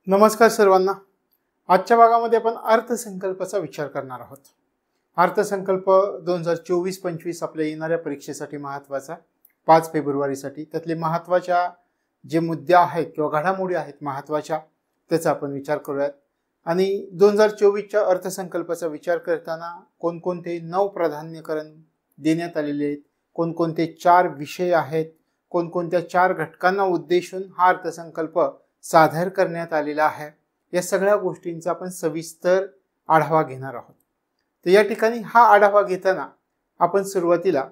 नमस्कार सर्वांना। आजच्या भागामध्ये आपण अर्थसंकल्पाचा विचार करणार आहोत। अर्थसंकल्प 2024-25 आपल्या येणाऱ्या परीक्षेसाठी महत्त्वाचा 5 फेब्रुवारीसाठी त्यातले महत्त्वाच्या जे मुद्दे आहेत किंवा घडामोडी आहेत महत्त्वाच्या त्याचा आपण विचार करूयात। आणि 2024च्या अर्थसंकल्पाचा विचार करताना कोणकोणते 9 प्राधान्यकरण देण्यात आलेले आहेत, कोणकोणते 4 विषय आहेत, कोणकोणत्या 4 घटकांना उद्देशून हा अर्थसंकल्प सादर करण्यात आलेला आहे, या सगळ्या गोष्टींचा आपण सविस्तर आढावा घेणार आहोत। तर या ठिकाणी हा आढावा घेताना आपण सुरुवातीला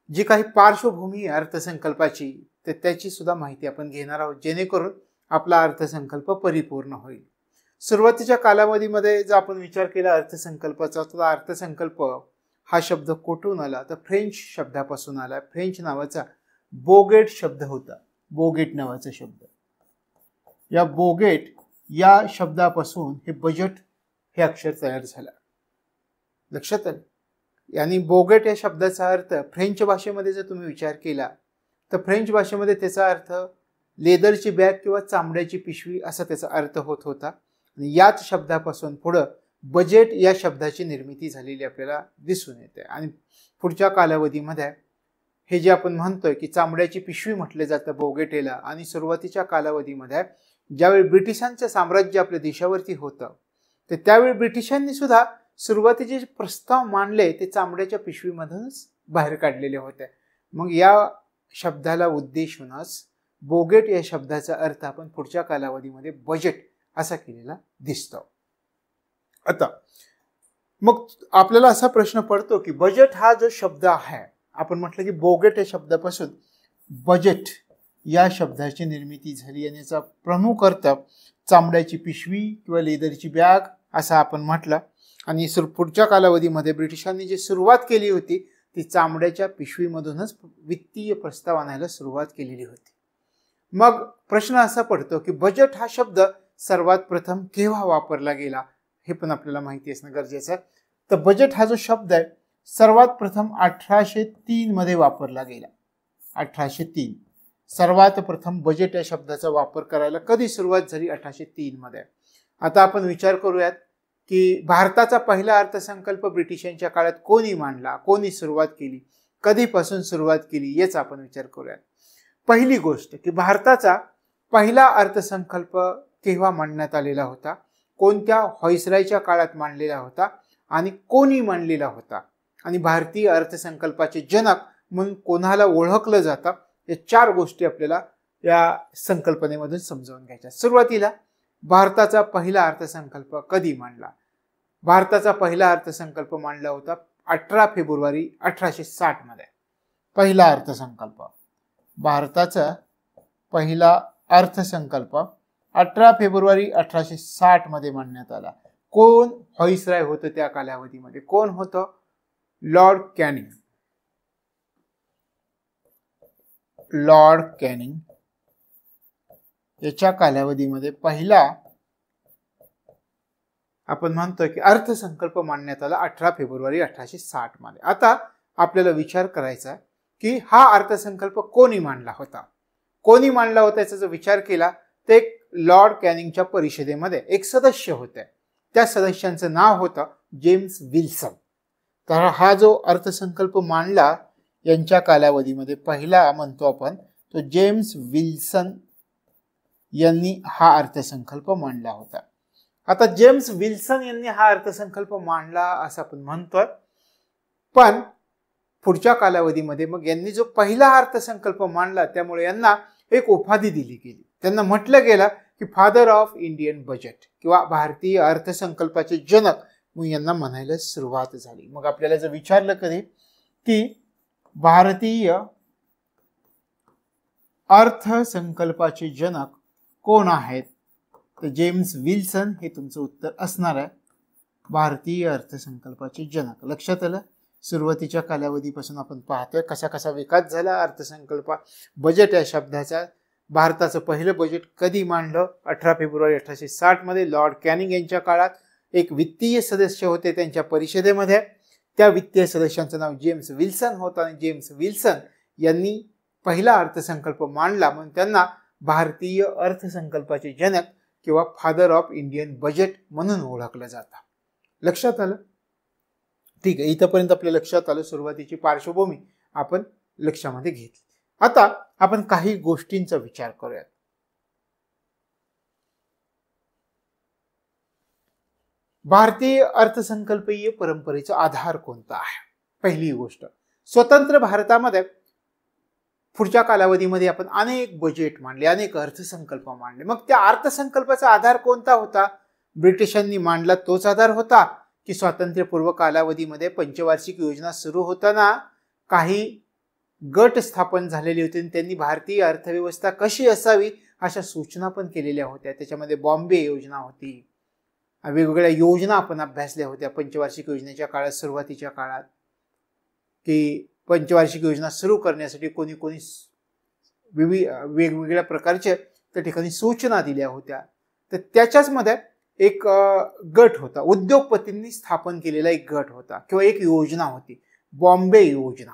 जी काही पार्श्वभूमी आहे अर्थसंकल्पाची तर त्याची सुद्धा माहिती आपण घेणार आहोत, जेणेकरून आपला अर्थसंकल्प परिपूर्ण होईल। सुरुवातीच्या कालावधीमध्ये जर आपण विचार केला अर्थसंकल्पाचा, तर अर्थसंकल्प हा शब्द कुठून आला तर फ्रेंच शब्दापासून आला। फ्रेंच नावाचा बोगेट शब्द होता, बोगेट नावाचा शब्द। या बोगेट या शब्दापासून हे बजेट हे अक्षर तयार झालं, लक्षात आलं। यानी बोगेट या शब्दाचा अर्थ फ्रेंच भाषेमध्ये जर तुम्ही विचार केला तर फ्रेंच भाषेमध्ये त्याचा अर्थ लेदरची बॅग किंवा चामड्याची पिशवी असा त्याचा अर्थ होत होता। आणि याच शब्दापासून पुढे बजेट या शब्दाची निर्मिती झालेली आपल्याला दिसून येते। आणि पुढच्या कालावधीमध्ये हे जे आपण म्हणतोय की चामड्याची पिशवी म्हटले जातं बोगेटेला। आणि सुरुवातीच्या कालावधीमध्ये ज्यावेळी ब्रिटिशांचं साम्राज्य आपल्या देशावरती होतं तर त्यावेळी ब्रिटिशांनी सुद्धा सुरुवातीचे प्रस्ताव मांडले ते चामड्याच्या पिशवीमधूनच बाहेर काढलेले होते। मग या शब्दाला उद्देशूनच बोगेट या शब्दाचा अर्थ आपण पुढच्या कालावधीमध्ये बजेट असा केलेला दिसतो। आता मग आपल्याला असा प्रश्न पडतो की बजेट हा जो शब्द आहे, आपण म्हटलं की बोगेट या शब्दापासून बजेट या शब्दाची निर्मिती झाली आणि याचा प्रमुख अर्थ चामड्याची पिशवी किंवा लेदरची बॅग असा आपण म्हटलं। आणि पुढच्या कालावधीमध्ये ब्रिटिशांनी जी सुरुवात केली होती ती चामड्याच्या पिशवीमधूनच वित्तीय प्रस्ताव आणायला सुरुवात केलेली होती। मग प्रश्न असा पडतो की बजेट हा शब्द सर्वात प्रथम केव्हा वापरला गेला हे पण आपल्याला माहिती असणं गरजेचं आहे। तर बजेट हा जो शब्द आहे सर्वात प्रथम 1803 मध्ये वापरला गेला। 1803 सर्वात प्रथम बजेट या शब्दाचा वापर करायला कधी सुरुवात झाली? 1803 मध्ये। आता आपण विचार करूयात की भारताचा पहिला अर्थसंकल्प ब्रिटिशांच्या काळात कोणी मांडला, कोणी सुरुवात केली, कधीपासून सुरुवात केली याचा आपण विचार करूयात। पहिली गोष्ट की भारताचा पहिला अर्थसंकल्प केव्हा मांडण्यात आलेला होता, कोणत्या व्हाईसरायच्या काळात मांडलेला होता आणि कोणी मांडलेला होता, आणि भारतीय अर्थसंकल्पाचे जनक म्हणून कोणाला ओळखलं जातं, या 4 गोष्टी आपल्याला या संकल्पनेमधून समजावून घ्यायच्या। सुरुवातीला भारताचा पहिला अर्थसंकल्प कधी मांडला? भारताचा पहिला अर्थसंकल्प मांडला होता 18 फेब्रुवारी 1860 मध्ये। पहिला अर्थसंकल्प, भारताचा पहिला अर्थसंकल्प 18 फेब्रुवारी 1860 मध्ये मांडण्यात आला। कोण व्हाईसराय होतं त्या कालावधीमध्ये? कोण होतं? Lord Canning. लॉर्ड कॅनिंग याच्या कालावधीमध्ये पहिला आपण म्हणतोय की अर्थसंकल्प मांडण्यात आला 18 फेब्रुवारी 1860 मध्ये। आता आपल्याला विचार करायचा की हा अर्थसंकल्प कोणी मांडला होता, कोणी मांडला होता याचा जर विचार केला तर एक लॉर्ड कॅनिंगच्या परिषदेमध्ये एक सदस्य होते, त्या सदस्यांचं नाव होतं जेम्स विल्सन। तर हा जो अर्थसंकल्प मांडला यांच्या कालावधीमध्ये पहिला म्हणतो आपण तो जेम्स विल्सन यांनी हा अर्थसंकल्प मांडला होता। आता जेम्स विल्सन यांनी हा अर्थसंकल्प मांडला असं आपण म्हणतोय, पण पुढच्या कालावधीमध्ये मग यांनी जो पहिला अर्थसंकल्प मांडला त्यामुळे यांना एक उपाधी दिली गेली। त्यांना म्हटलं गेलं की फादर ऑफ इंडियन बजेट किंवा भारतीय अर्थसंकल्पाचे जनक म्हणून यांना म्हणायला सुरुवात झाली। मग आपल्याला जर विचारलं कधी की भारतीय अर्थसंकल्पाचे जनक कोण आहेत तर जेम्स विल्सन हे तुमचं उत्तर असणार आहे, भारतीय अर्थसंकल्पाचे जनक। लक्षात आलं? सुरुवातीच्या कालावधीपासून आपण पाहतोय कसा कसा विकास झाला अर्थसंकल्प। बजेट या शब्दाचा भारताचं पहिलं बजेट कधी मांडलं? 18 फेब्रुवारी 1860 मध्ये लॉर्ड कॅनिंग यांच्या काळात। एक वित्तीय सदस्य होते त्यांच्या परिषदेमध्ये, त्या वित्तीय सदस्यांचं नाव जेम्स विल्सन होतं आणि जेम्स विल्सन यांनी पहिला अर्थसंकल्प मांडला म्हणून त्यांना भारतीय अर्थसंकल्पाचे जनक किंवा फादर ऑफ इंडियन बजेट म्हणून ओळखलं जातं. लक्षात आलं? ठीक आहे, इथंपर्यंत आपल्या लक्षात आलं. सुरुवातीची पार्श्वभूमी आपण लक्षामध्ये घेतली. आता आपण काही गोष्टींचा विचार करूयात. भारतीय अर्थसंकल्पीय परंपरेचा आधार कोणता आहे? पहिली गोष्ट, स्वतंत्र भारतामध्ये पुढच्या कालावधीमध्ये आपण अनेक बजेट मांडले, अनेक अर्थसंकल्प मांडले. मग त्या अर्थसंकल्पाचा आधार कोणता होता? ब्रिटिशांनी मांडला तोच आधार होता की स्वातंत्र्यपूर्व कालावधीमध्ये पंचवार्षिक योजना सुरू होताना काही गट स्थापन झालेले होते आणि त्यांनी भारतीय अर्थव्यवस्था कशी असावी अशा सूचना पण केलेल्या होत्या. त्याच्यामध्ये बॉम्बे योजना होती, वेगवेगळ्या योजना आपण अभ्यासल्या होत्या पंचवार्षिक योजनेच्या काळात, सुरुवातीच्या काळात, की पंचवार्षिक योजना सुरू करण्यासाठी कोणी कोणी वेगवेगळ्या प्रकारच्या त्या ठिकाणी सूचना दिल्या होत्या. तर त्याच्याच मध्ये एक गट होता, उद्योगपतींनी स्थापन केलेला एक गट होता किंवा एक योजना होती, बॉम्बे योजना.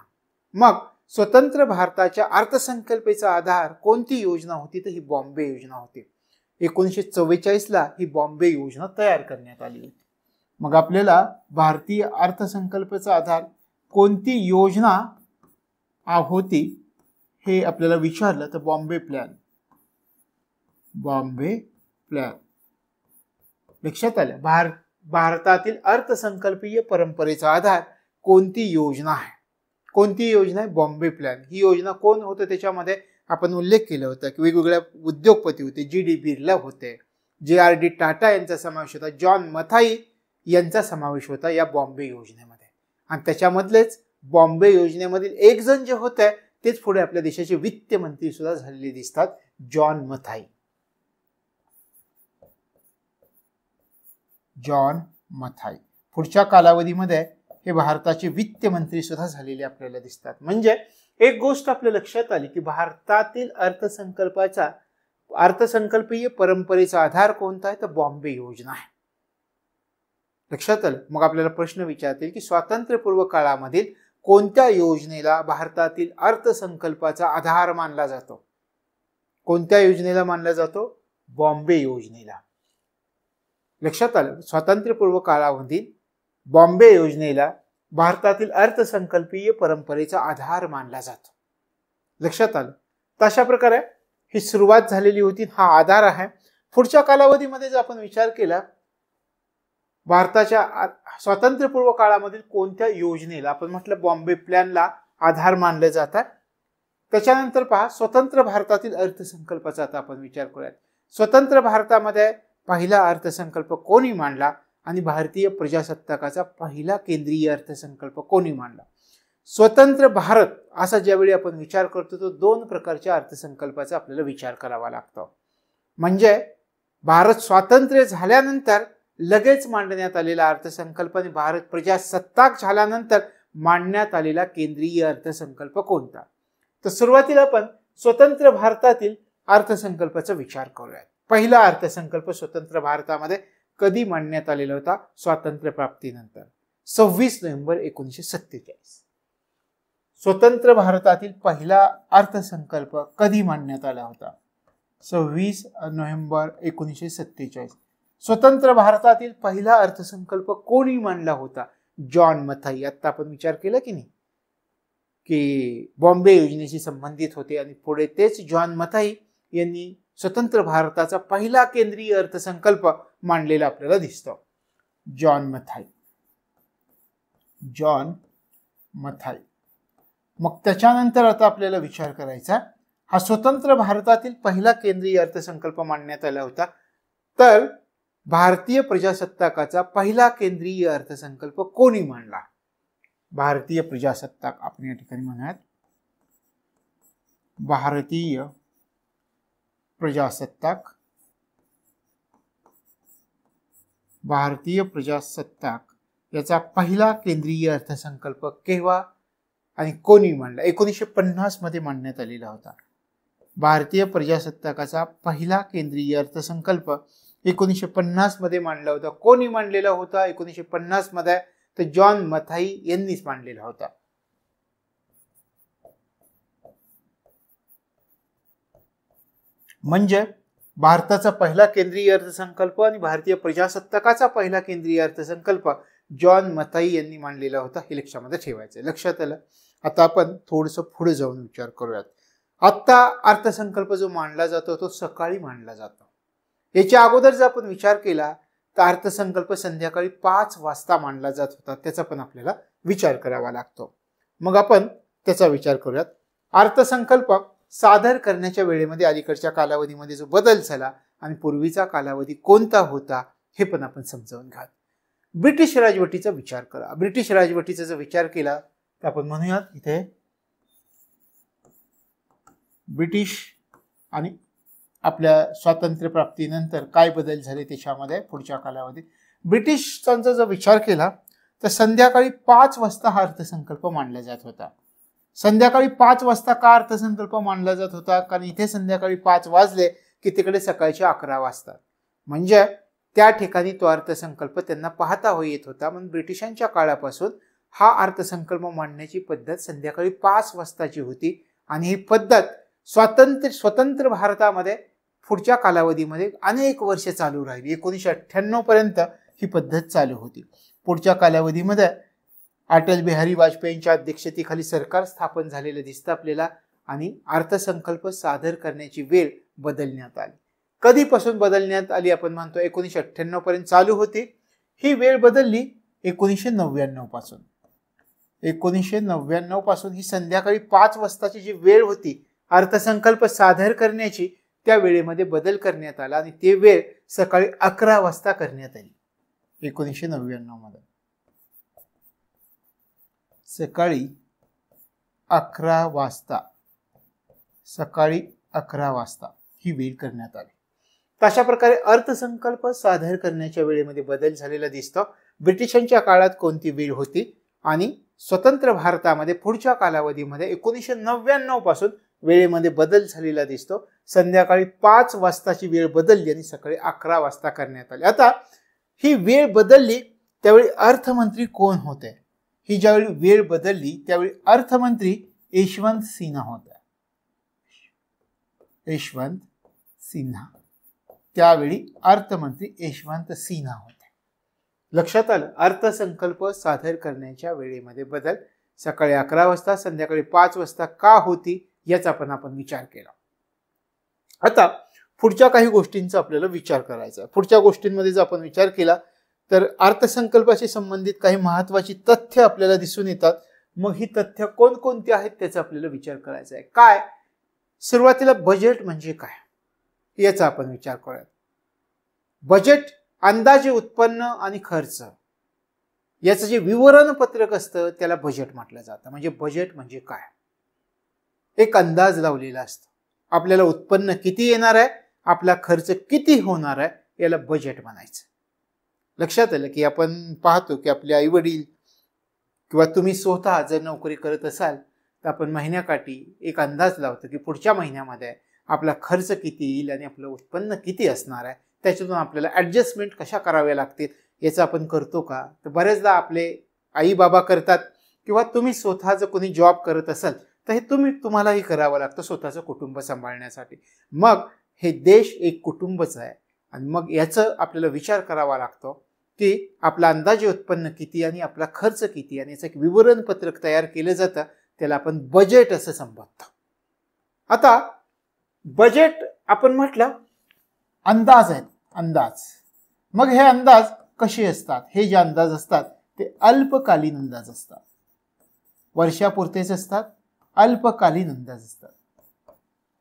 मग स्वतंत्र भारताच्या अर्थसंकल्पाचा आधार कोणती योजना होती? तर ही बॉम्बे योजना होती. 1944ला ही बॉम्बे योजना तयार करण्यात आली होती. मग आपल्याला भारतीय अर्थसंकल्पाचा आधार कोणती योजना होती हे आपल्याला विचारलं तर बॉम्बे प्लॅन. बॉम्बे प्लॅन. लक्षात आलं? भारतातील अर्थसंकल्पीय परंपरेचा आधार कोणती योजना आहे? कोणती योजना आहे? बॉम्बे प्लॅन. ही योजना कोण होतं? त्याच्यामध्ये आपण उल्लेख केला होता की वेगवेगळ्या उद्योगपती होते, जी.डी. बिर्ला होते, जे.आर.डी. टाटा यांचा समावेश होता, जॉन मथाई यांचा समावेश होता या बॉम्बे योजनेमध्ये. आणि त्याच्यामधलेच बॉम्बे योजनेमधील एक जण जे होते तेच पुढे आपल्या देशाचे वित्त मंत्री सुद्धा झालेले दिसतात, जॉन मथाई. जॉन मथाई पुढच्या कालावधीमध्ये हे भारताचे वित्त मंत्री सुद्धा झालेले आपल्याला दिसतात. म्हणजे एक गोष्ट आपल्या लक्षात आली की भारतातील अर्थसंकल्पीय परंपरेचा आधार कोणता आहे? तर बॉम्बे योजना आहे. लक्षात आलं? मग आपल्याला प्रश्न विचारतील की स्वातंत्र्यपूर्व काळामधील कोणत्या योजनेला भारतातील अर्थसंकल्पाचा आधार मानला जातो? कोणत्या योजनेला मानला जातो? बॉम्बे योजनेला. लक्षात आलं? स्वातंत्र्यपूर्व काळामधील बॉम्बे योजनेला भारतातील अर्थसंकल्पीय परंपरेचा आधार मानला जातो. लक्षात आलं? तशा प्रकारे ही सुरुवात झालेली होती, हा आधार आहे. पुढच्या कालावधीमध्ये जर आपण विचार केला भारताच्या स्वातंत्र्यपूर्व काळामधील कोणत्या योजनेला, आपण म्हटलं बॉम्बे प्लॅनला आधार मानले जातात. त्याच्यानंतर पहा स्वतंत्र भारतातील अर्थसंकल्पाचा आता आपण विचार करूयात. स्वतंत्र भारतामध्ये पहिला अर्थसंकल्प कोणी मांडला आणि भारतीय प्रजासत्ताकाचा पहिला केंद्रीय अर्थसंकल्प कोणी मांडला? स्वतंत्र भारत असा ज्यावेळी आपण विचार करतो तो दोन प्रकारच्या अर्थसंकल्पाचा आपल्याला विचार करावा लागतो. म्हणजे भारत स्वातंत्र्य झाल्यानंतर लगेच मांडण्यात आलेला अर्थसंकल्प आणि भारत प्रजासत्ताक झाल्यानंतर मांडण्यात आलेला केंद्रीय अर्थसंकल्प कोणता? तर सुरुवातीला आपण स्वतंत्र भारतातील अर्थसंकल्पाचा विचार करूयात. पहिला अर्थसंकल्प स्वतंत्र भारतामध्ये कधी मांडण्यात आलेला होता? स्वातंत्र्य प्राप्तीनंतर 26 नोव्हेंबर 1947. स्वतंत्र भारतातील पहिला अर्थसंकल्प कधी मांडण्यात आला होता? 26 नोव्हेंबर 1947. स्वतंत्र भारतातील पहिला अर्थसंकल्प कोणी मांडला होता? जॉन मथाई. आता आपण विचार केला की नाही की बॉम्बे योजनेशी संबंधित होते आणि पुढे तेच जॉन मथाई यांनी स्वतंत्र भारताचा पहिला केंद्रीय अर्थसंकल्प मांडलेला आपल्याला दिसतो. जॉन मथाई. जॉन मथाई. मग त्याच्यानंतर आता आपल्याला विचार करायचा, हा स्वतंत्र भारतातील पहिला केंद्रीय अर्थसंकल्प मांडण्यात आला होता, तर भारतीय प्रजासत्ताकाचा पहिला केंद्रीय अर्थसंकल्प कोणी मांडला? भारतीय प्रजासत्ताक आपण या ठिकाणी म्हणूयात. भारतीय प्रजासत्ताक. भारतीय प्रजासत्ताक याचा पहिला केंद्रीय अर्थसंकल्प केव्हा आणि कोणी मांडला? 1950 मध्ये मांडण्यात आलेला होता. भारतीय प्रजासत्ताकाचा पहिला केंद्रीय अर्थसंकल्प 1950 मध्ये मांडला होता. कोणी मांडलेला होता 1950 मध्ये? तर जॉन मथाई यांनीच मांडलेला होता. म्हणजे भारताचा पहिला केंद्रीय अर्थसंकल्प आणि भारतीय प्रजासत्ताकाचा पहिला केंद्रीय अर्थसंकल्प जॉन मथाई यांनी मांडलेला होता. हे लक्षामध्ये ठेवायचं. लक्षात आलं. आता आपण थोडंसं पुढे जाऊन विचार करूयात. आत्ता अर्थसंकल्प जो मांडला जातो तो सकाळी मांडला जातो. याच्या अगोदर जर आपण विचार केला तर अर्थसंकल्प संध्याकाळी 5 वाजता मांडला जात होता. त्याचा पण आपल्याला विचार करावा लागतो. मग आपण त्याचा विचार करूयात. अर्थसंकल्प सादर करण्याच्या वेळेमध्ये अलीकडच्या कालावधीमध्ये जो बदल झाला आणि पूर्वीचा कालावधी कोणता होता हे पण आपण समजावून घ्या. ब्रिटिश राजवटीचा विचार करा. ब्रिटिश राजवटीचा जर विचार केला तर आपण म्हणूयात इथे ब्रिटिश आणि आपल्या स्वातंत्र्य प्राप्तीनंतर काय बदल झाले त्याच्यामध्ये पुढच्या कालावधीत. ब्रिटिशांचा जर विचार केला तर संध्याकाळी 5 वाजता हा अर्थसंकल्प मांडला जात होता. संध्याकाळी 5 वाजता का अर्थसंकल्प मांडला जात होता? कारण इथे संध्याकाळी 5 वाजले की तिकडे सकाळचे 11 वाजतात. म्हणजे त्या ठिकाणी तो अर्थसंकल्प त्यांना पाहता येत होता. म्हणून ब्रिटिशांच्या काळापासून हा अर्थसंकल्प मांडण्याची पद्धत संध्याकाळी 5 वाजताची होती. आणि ही पद्धत स्वतंत्र भारतामध्ये पुढच्या कालावधीमध्ये अनेक वर्ष चालू राहिली. 1998 पर्यंत ही पद्धत चालू होती. पुढच्या कालावधीमध्ये अटल बिहारी वाजपेयींच्या अध्यक्षतेखाली सरकार स्थापन झालेलं दिसतं आपल्याला. आणि अर्थसंकल्प सादर करण्याची वेळ बदलण्यात आली. कधीपासून बदलण्यात आली? आपण म्हणतो 1998 पर्यंत चालू होती. ही वेळ बदलली 1999 पासून. 1999 पासून ही संध्याकाळी 5 वाजताची जी वेळ होती अर्थसंकल्प सादर करण्याची, त्या वेळेमध्ये बदल करण्यात आला आणि ते वेळ सकाळी 11 वाजता करण्यात आली. 1999 मध्ये सकाळी 11 वाजता ही वेळ करण्यात आली. तशा प्रकारे अर्थसंकल्प सादर करण्याच्या वेळेमध्ये बदल झालेला दिसतो. ब्रिटिशांच्या काळात कोणती वेळ होती आणि स्वतंत्र भारतामध्ये पुढच्या कालावधीमध्ये 1999 पासून वेळेमध्ये बदल झालेला दिसतो. संध्याकाळी 5 वाजताची वेळ बदलली आणि सकाळी 11 वाजता करण्यात आली. आता ही वेळ बदलली त्यावेळी अर्थमंत्री कोण होते? ही ज्यावेळी वेळ बदलली त्यावेळी अर्थमंत्री यशवंत सिन्हा होते. यशवंत सिन्हा, त्यावेळी अर्थमंत्री यशवंत सिन्हा होते. लक्षात आलं. अर्थसंकल्प सादर करण्याच्या वेळेमध्ये बदल सकाळी 11 वाजता संध्याकाळी 5 वाजता का होती याचा पण आपण विचार केला. आता पुढच्या काही गोष्टींचा आपल्याला विचार करायचा. पुढच्या गोष्टींमध्ये जर आपण विचार केला तर अर्थसंकल्पाशी संबंधित काही महत्वाची तथ्य आपल्याला दिसून येतात. मग ही तथ्य कोणकोणती आहेत त्याचा आपल्याला विचार करायचा आहे. काय? सुरुवातीला बजेट म्हणजे काय याचा आपण विचार करूया. बजेट अंदाजे उत्पन्न आणि खर्च याचं जे विवरण पत्रक असतं त्याला बजेट म्हटलं जातं. म्हणजे बजेट म्हणजे काय? एक अंदाज लावलेला असतो. आपल्याला उत्पन्न किती येणार आहे, आपला खर्च किती होणार आहे, याला बजेट म्हणायचं. लक्षात आलं की आपण पाहतो की आपले आई वडील किंवा तुम्ही स्वतः जर नोकरी करत असाल तर आपण महिन्याकाठी एक अंदाज लावतो की पुढच्या महिन्यामध्ये आपला खर्च किती येईल आणि आपलं उत्पन्न किती असणार आहे. त्याच्यातून आपल्याला ॲडजस्टमेंट कशा कराव्या लागतील याचं आपण करतो का? तर बरेचदा आपले आई बाबा करतात किंवा तुम्ही स्वतः जर कोणी जॉब करत असाल तर हे तुम्हालाही करावं लागतं स्वतःचं कुटुंब सांभाळण्यासाठी. मग हे देश एक कुटुंबच आहे आणि मग याचं आपल्याला विचार करावा लागतो की आपला अंदाजे उत्पन्न किती आणि आपला खर्च किती आणि याचं एक विवरणपत्रक तयार केलं जातं. त्याला आपण बजेट असं संबोधतो. आता बजेट आपण म्हटलं अंदाज आहेत. अंदाज, मग हे अंदाज कसे असतात? हे जे अंदाज असतात ते अल्पकालीन अंदाज असतात. वर्षापुरतेच असतात. अल्पकालीन अंदाज असतात.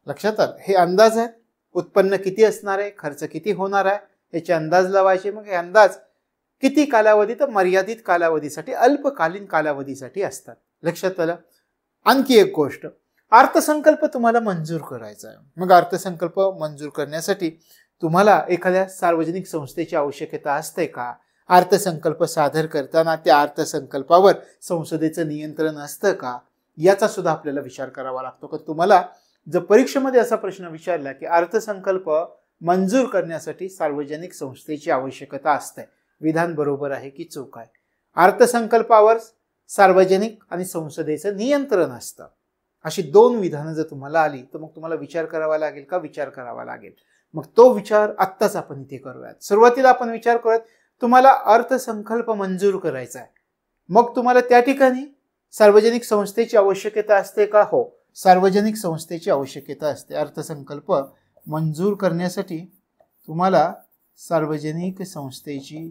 लक्षात आलं. हे अंदाज आहेत. उत्पन्न किती असणार आहे, खर्च किती होणार आहे याचे अंदाज लावायचे. मग हे अंदाज किती कालावधी? तर मर्यादित कालावधीसाठी, अल्पकालीन कालावधीसाठी असतात. लक्षात आलं. आणखी एक गोष्ट, अर्थसंकल्प तुम्हाला मंजूर करायचा आहे. मग अर्थसंकल्प मंजूर करण्यासाठी तुम्हाला एखाद्या सार्वजनिक संस्थेची आवश्यकता असते का? अर्थसंकल्प सादर करताना त्या अर्थसंकल्पावर संसदेचं नियंत्रण असतं का? याचा सुद्धा आपल्याला विचार करावा लागतो. की तुम्हाला जर परीक्षेमध्ये असा प्रश्न विचारला की अर्थसंकल्प मंजूर करण्यासाठी सार्वजनिक संस्थेची आवश्यकता असते, विधान बरोबर आहे की चूक आहे? अर्थसंकल्पावर सार्वजनिक आणि संसदेचं नियंत्रण असतं. अशी 2 विधानं जर तुम्हाला आली तर मग तुम्हाला विचार करावा लागेल का? विचार करावा लागेल. मग तो विचार आत्ताच आपण इथे करूयात. सुरुवातीला आपण विचार करूयात, तुम्हाला अर्थसंकल्प मंजूर करायचा आहे. मग तुम्हाला त्या ठिकाणी सार्वजनिक संस्थेची आवश्यकता असते का? हो, सार्वजनिक संस्थेची आवश्यकता असते. अर्थसंकल्प मंजूर करण्यासाठी तुम्हाला सार्वजनिक संस्थेची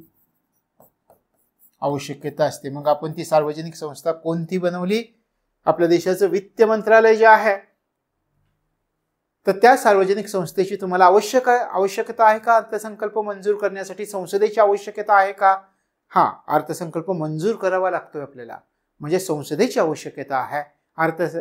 आवश्यकता असते. मग आपण ती सार्वजनिक संस्था कोणती बनवली? आपल्या देशाचं वित्त मंत्रालय जे आहे, तर त्या सार्वजनिक संस्थेची तुम्हाला आवश्यकता आहे का? अर्थसंकल्प मंजूर करण्यासाठी संसदेची आवश्यकता आहे का? हा, अर्थसंकल्प मंजूर करावा लागतोय आपल्याला, म्हणजे संसदेची आवश्यकता आहे.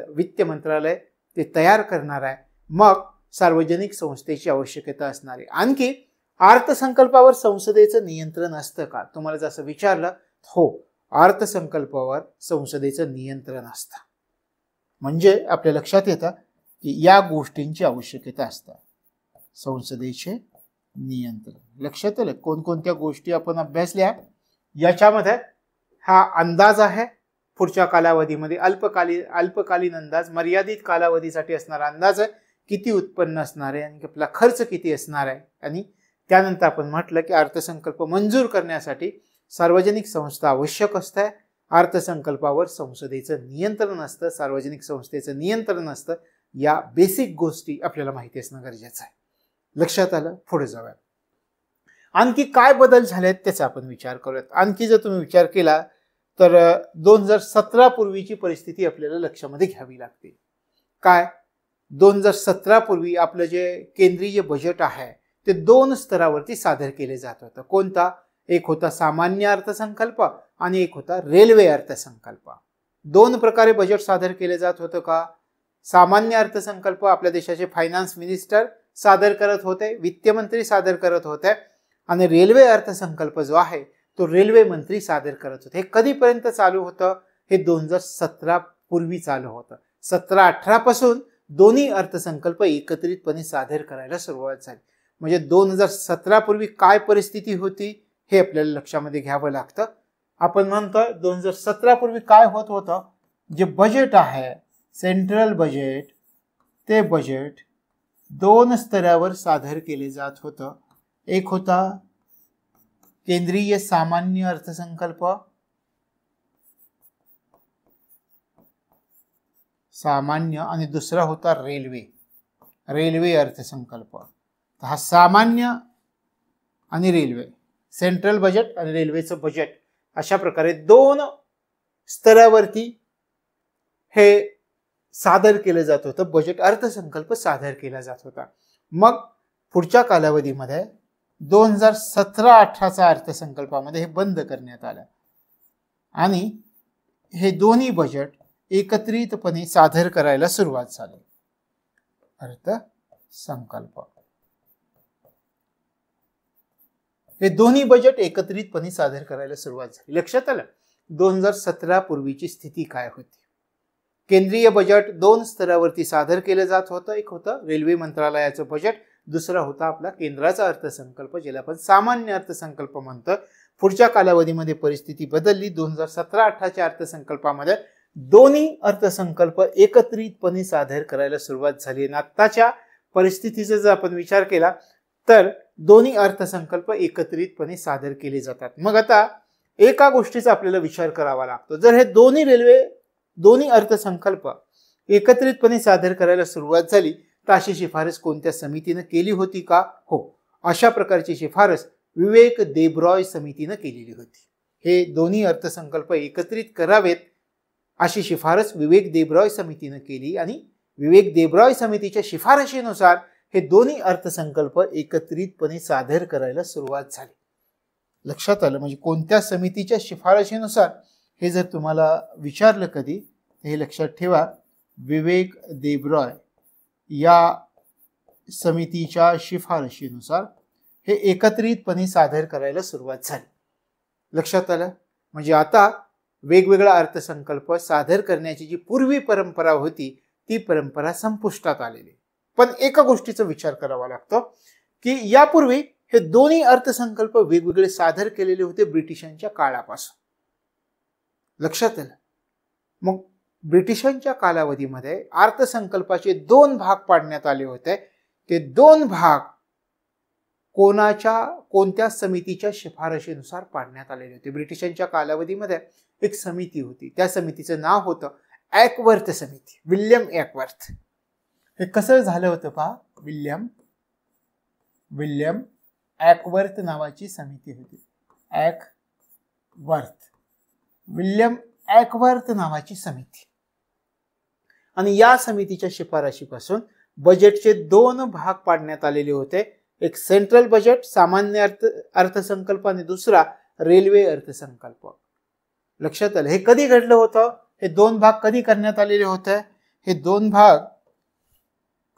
वित्त मंत्रालय ते तयार करणार आहे. मग सार्वजनिक संस्थेची आवश्यकता असणार आहे. आणखी अर्थसंकल्पावर संसदेचं नियंत्रण असतं का? तुम्हाला जसं विचारलं, हो, अर्थसंकल्पावर संसदेचं नियंत्रण असतं. म्हणजे आपल्या लक्षात येतं की या गोष्टींची आवश्यकता असतात. संसदेचे नियंत्रण लक्षात आलं. कोणकोणत्या गोष्टी आपण अभ्यासल्या याच्यामध्ये हा अंदाज आहे पुढच्या कालावधीमध्ये, अल्पकालीन अंदाज, मर्यादित कालावधीसाठी असणारा अंदाज आहे, किती उत्पन्न असणार आहे आणि आपला खर्च किती असणार आहे. आणि त्यानंतर आपण म्हटलं की अर्थसंकल्प मंजूर करण्यासाठी सार्वजनिक संस्था आवश्यक असते. अर्थसंकल्पावर संसदेचं नियंत्रण असतं, सार्वजनिक संस्थेचं नियंत्रण असतं. या बेसिक गोष्टी आपल्याला माहिती असणं गरजेचं आहे. लक्षात आलं? पुढे जाऊया. आणखी काय बदल झालेत त्याचा आपण विचार करूयात. आणखी जर तुम्ही विचार केला तर 2017 पूर्वीची परिस्थिती आपल्याला लक्षामध्ये घ्यावी लागते. काय? 2017 पूर्वी आपलं जे केंद्रीय बजेट आहे ते 2 स्तरावरती सादर केले जात होतं. कोणता? एक होता सामान्य अर्थसंकल्प आणि एक होता रेल्वे अर्थसंकल्प. 2 प्रकारे बजेट सादर केले जात होतं का? सामान्य अर्थसंकल्प आपल्या देशाचे फायनान्स मिनिस्टर सादर करत होते, वित्त मंत्री सादर करत होते, आणि रेल्वे अर्थसंकल्प जो आहे तो रेल्वे मंत्री सादर करत होते. हे कधीपर्यंत चालू होतं? हे 2017 पूर्वी चालू होतं. 17-18 पासून दोन्ही अर्थसंकल्प एकत्रितपणे सादर करायला सुरुवात झाली. म्हणजे 2017 पूर्वी काय परिस्थिती होती हे आपल्याला लक्षामध्ये घ्यावं लागतं. आपण म्हणतोय 2017 पूर्वी काय होत होतं? जे बजेट आहे, सेंट्रल बजेट, ते बजेट 2 स्तरावर सादर केले जात होतं. एक होता केंद्रीय सामान्य अर्थसंकल्प, सामान्य, आणि दुसरा होता रेल्वे अर्थसंकल्प. हा सामान्य आणि रेल्वे, सेंट्रल बजेट आणि रेल्वेचं बजेट, अशा प्रकारे 2 स्तरावरती हे सादर केलं जात होतं. बजेट अर्थसंकल्प सादर केला जात होता. मग पुढच्या कालावधीमध्ये 2017-18चा अर्थसंकल्पामध्ये हे बंद करण्यात आलं आणि हे दोन्ही बजेट एकत्रितपणे सादर करायला सुरुवात झाली. अर्थसंकल्प, हे दोन्ही बजेट एकत्रितपणे सादर करायला सुरुवात झाली. लक्षात आलं? 2017 पूर्वीची स्थिती काय होती? केंद्रीय बजेट 2 स्तरावरती सादर केलं जात होतं. एक होतं रेल्वे मंत्रालयाचं बजेट, दुसरा होता आपला केंद्राचा अर्थसंकल्प, ज्याला आपण सामान्य अर्थसंकल्प म्हणतो. पुढच्या कालावधीमध्ये परिस्थिती बदलली. 2017-18च्या अर्थसंकल्पामध्ये दोन्ही अर्थसंकल्प एकत्रितपणे सादर करायला सुरुवात झाली. आणि आत्ताच्या परिस्थितीचा जर आपण विचार केला तर दोन्ही अर्थसंकल्प एकत्रितपणे सादर केले जातात. मग आता एका गोष्टीचा आपल्याला विचार करावा लागतो. जर हे दोन्ही अर्थसंकल्प एकत्रितपणे सादर करायला सुरुवात झाली तर अशी शिफारस कोणत्या समितीने केली होती का? हो, अशा प्रकारची शिफारस विवेक देब्रॉय समितीने केलेली होती. हे दोन्ही अर्थसंकल्प एकत्रित करावेत अशी शिफारस विवेक देब्रॉय समितीने केली आणि विवेक देब्रॉय समितीच्या शिफारशीनुसार हे दोन्ही अर्थसंकल्प एकत्रितपणे सादर करायला सुरुवात झाली. लक्षात आलं? म्हणजे कोणत्या समितीच्या शिफारशीनुसार हे जर तुम्हाला विचारलं कधी, हे लक्षात ठेवा. विवेक देब्रॉय या समितीच्या शिफारशीनुसार हे एकत्रितपणे सादर करायला सुरुवात झाली. लक्षात आलं? म्हणजे आता वेगवेगळा अर्थसंकल्प सादर करण्याची जी पूर्वी परंपरा होती ती परंपरा संपुष्टात आलेली. पण एका गोष्टीचा विचार करावा लागतो की यापूर्वी हे दोन्ही अर्थसंकल्प वेगवेगळे सादर केलेले होते ब्रिटिशांच्या काळापासून. लक्षात आलं? मग ब्रिटिशांच्या कालावधीमध्ये अर्थसंकल्पाचे 2 भाग पाडण्यात आले होते. ते 2 भाग कोणत्या समितीच्या शिफारशीनुसार पाडण्यात आलेले होते? ब्रिटिशांच्या कालावधीमध्ये एक समिती होती, त्या समितीचं नाव होतं ॲकवर्थ समिती, विल्यम ॲकवर्थ. हे कसं झालं होतं पहा, विल्यम ॲकवर्थ नावाची समिती होती. विल्यम ॲकवर्थ नावाची समिती. आणि या समितीच्या शिफारशीपासून बजेटचे 2 भाग पाडण्यात आलेले होते. एक सेंट्रल बजेट, सामान्य अर्थसंकल्प, आणि दुसरा रेल्वे अर्थसंकल्प. लक्षात आलं? हे कधी घडलं होतं? हे 2 भाग कधी करण्यात आलेले होते? हे 2 भाग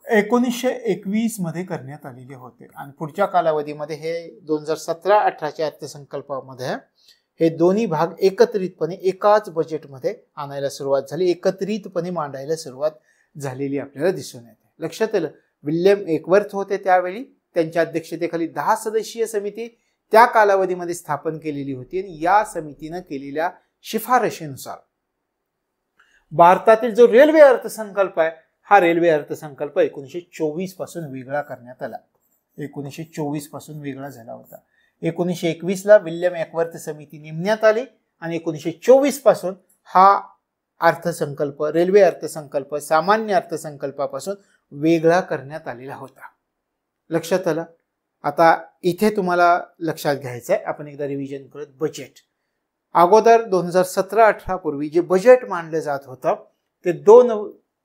1921 मध्ये करण्यात आलेले होते. आणि पुढच्या कालावधीमध्ये हे 2017-18च्या अर्थसंकल्पामध्ये हे दोन्ही भाग एकत्रितपणे एकाच बजेटमध्ये आणायला सुरुवात झाली, एकत्रितपणे मांडायला सुरुवात झालेली आपल्याला दिसून येते. लक्षात आलं? विल्यम ॲकवर्थ होते त्यावेळी, त्यांच्या अध्यक्षतेखाली 10 सदस्यीय समिती त्या कालावधीमध्ये स्थापन केलेली होती. आणि या समितीनं केलेल्या शिफारशीनुसार भारतातील जो रेल्वे अर्थसंकल्प आहे, हा रेल्वे अर्थसंकल्प 1924 पासून वेगळा करण्यात आला. 1924 पासून वेगळा झाला होता. 1921 ला विल्यम ॲकवर्थ समिती नेमण्यात आली आणि 1924 पासून हा अर्थसंकल्प, रेल्वे अर्थसंकल्प सामान्य अर्थसंकल्पापासून वेगळा करण्यात आलेला होता. लक्षात आलं? आता इथे तुम्हाला लक्षात घ्यायचं आहे, आपण एकदा रिव्हिजन करत. बजेट अगोदर 2017-18 पूर्वी जे बजेट मांडलं जात होतं ते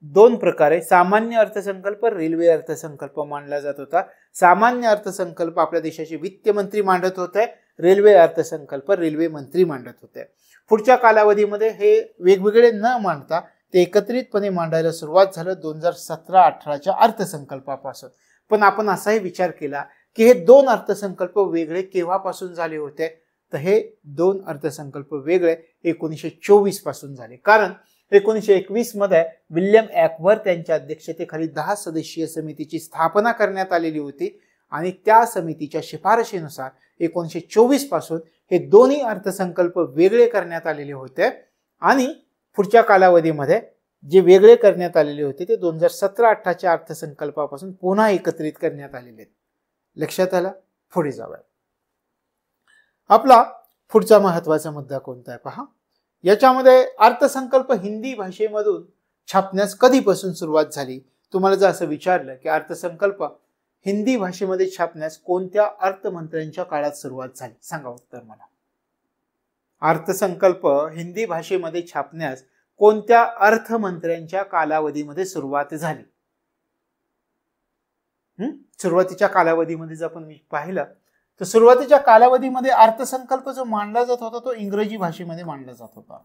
दोन प्रकारे, सामान्य अर्थसंकल्प, रेल्वे अर्थसंकल्प मांडला जात होता. सामान्य अर्थसंकल्प आपल्या देशाचे वित्त मंत्री मांडत होते, रेल्वे अर्थसंकल्प रेल्वे मंत्री मांडत होते. पुढच्या कालावधीमध्ये हे वेगवेगळे न मांडता ते एकत्रितपणे मांडायला सुरुवात झालं 2017-18च्या अर्थसंकल्पापासून. पण आपण असाही विचार केला की हे 2 अर्थसंकल्प वेगळे केव्हापासून झाले होते? तर हे 2 अर्थसंकल्प वेगळे 1924 पासून झाले. कारण 1921 मध्ये विल्यम ॲकवर्थ यांच्या अध्यक्षतेखाली 10 सदस्यीय समितीची स्थापना करण्यात आलेली होती आणि त्या समितीच्या शिफारशीनुसार 1924 पासून हे दोन्ही अर्थसंकल्प वेगळे करण्यात आलेले होते. आणि पुढच्या कालावधीमध्ये जे वेगळे करण्यात आलेले होते ते 2017-18च्या अर्थसंकल्पापासून पुन्हा एकत्रित करण्यात आलेले आहेत. लक्षात आलं? पुढे जाऊया. आपला पुढचा महत्वाचा मुद्दा कोणता आहे पहा. याच्यामध्ये अर्थसंकल्प हिंदी भाषेमधून छापण्यास कधीपासून सुरुवात झाली? तुम्हाला जर असं विचारलं की अर्थसंकल्प हिंदी भाषेमध्ये छापण्यास कोणत्या अर्थमंत्र्यांच्या काळात सुरुवात झाली, सांगा उत्तर मला. अर्थसंकल्प हिंदी भाषेमध्ये छापण्यास कोणत्या अर्थमंत्र्यांच्या कालावधीमध्ये सुरुवात झाली? सुरुवातीच्या कालावधीमध्ये जर आपण पाहिलं तर सुरुवातीच्या कालावधीमध्ये अर्थसंकल्प जो मांडला जात होता तो इंग्रजी भाषेमध्ये मांडला जात होता.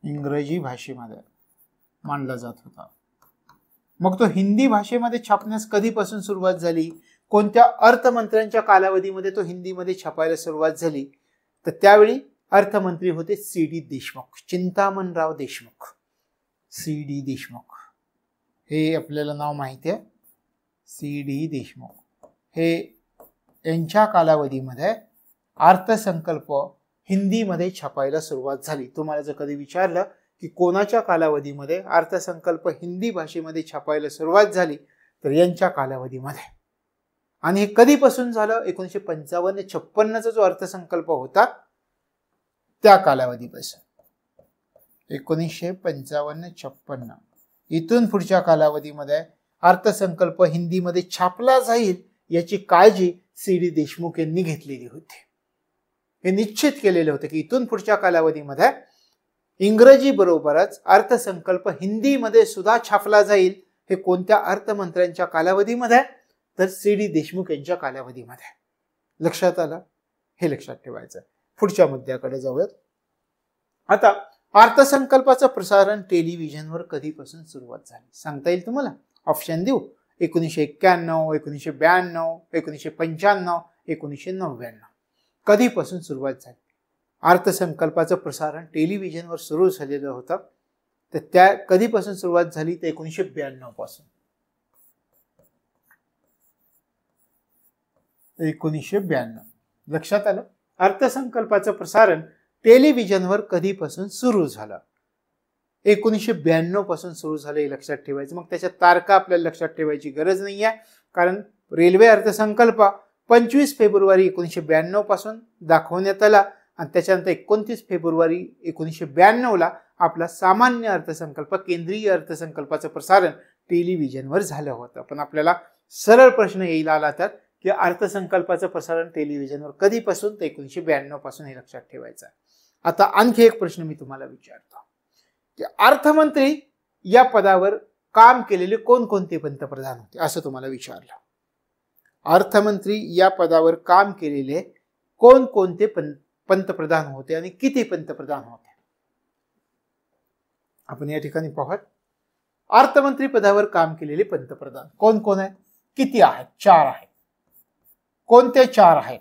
इंग्रजी भाषेमध्ये मांडला जात होता. मग तो हिंदी भाषेमध्ये छापण्यास कधीपासून सुरुवात झाली? कोणत्या अर्थमंत्र्यांच्या कालावधीमध्ये तो हिंदीमध्ये छापायला सुरुवात झाली? तर त्यावेळी अर्थमंत्री होते C.D. देशमुख, चिंतामणराव देशमुख. C.D. देशमुख हे आपल्याला नाव माहिती आहे. C.D. देशमुख हे यांच्या कालावधीमध्ये अर्थसंकल्प हिंदीमध्ये छापायला सुरुवात झाली. तुम्हाला जर कधी विचारलं की कोणाच्या कालावधीमध्ये अर्थसंकल्प हिंदी भाषेमध्ये छापायला सुरुवात झाली तर यांच्या कालावधीमध्ये. आणि हे कधीपासून झालं? 1955-56चा जो अर्थसंकल्प होता त्या कालावधीपासून. 1955-56 इथून पुढच्या कालावधीमध्ये अर्थसंकल्प हिंदीमध्ये छापला जाईल याची काळजी C.D. देशमुख यांनी घेतलेली होती. हे निश्चित केलेले होते की इथून पुढच्या कालावधीमध्ये इंग्रजी बरोबरच अर्थसंकल्प हिंदीमध्ये सुद्धा छापला जाईल. हे कोणत्या अर्थमंत्र्यांच्या कालावधीमध्ये? तर C.D. देशमुख यांच्या कालावधीमध्ये. लक्षात आलं? हे लक्षात ठेवायचं. पुढच्या मुद्द्याकडे जाऊयात. आता अर्थसंकल्पाचं प्रसारण टेलिव्हिजनवर कधीपासून सुरुवात झाली सांगता येईल तुम्हाला? ऑप्शन देऊ. 1991, 1992, 1995, 1999. कधीपासून सुरुवात झाली? अर्थसंकल्पाचं प्रसारण टेलिव्हिजनवर सुरू झालेलं होतं. तर त्या कधीपासून सुरुवात झाली? तर 1992 पासून. 1992. लक्षात आलं? अर्थसंकल्पाचं प्रसारण टेलिव्हिजनवर कधीपासून सुरू झालं? 1992 पासून सुरू झालं हे लक्षात ठेवायचं. मग त्याच्या तारखा आपल्याला लक्षात ठेवायची गरज नाही आहे, कारण रेल्वे अर्थसंकल्प 25 फेब्रुवारी 1992 पासून दाखवण्यात आला आणि त्याच्यानंतर 29 फेब्रुवारी 1992ला आपला सामान्य अर्थसंकल्प, केंद्रीय अर्थसंकल्पाचं प्रसारण टेलिव्हिजनवर झालं होतं. पण आपल्याला सरळ प्रश्न येईल आला तर की अर्थसंकल्पाचं प्रसारण टेलिव्हिजनवर कधीपासून, तर 1992 पासून, हे लक्षात ठेवायचं आहे. आता आणखी एक प्रश्न मी तुम्हाला विचारतो की अर्थमंत्री या पदावर काम केलेले कोणकोणते पंतप्रधान होते, असं तुम्हाला विचारलं. अर्थमंत्री या पदावर काम केलेले कोणकोणते पंतप्रधान होते आणि किती पंतप्रधान होते. आपण या ठिकाणी पाहूयात. अर्थमंत्री पदावर काम केलेले पंतप्रधान कोण कोण आहेत, किती आहेत? 4 आहेत. कोणते 4 आहेत?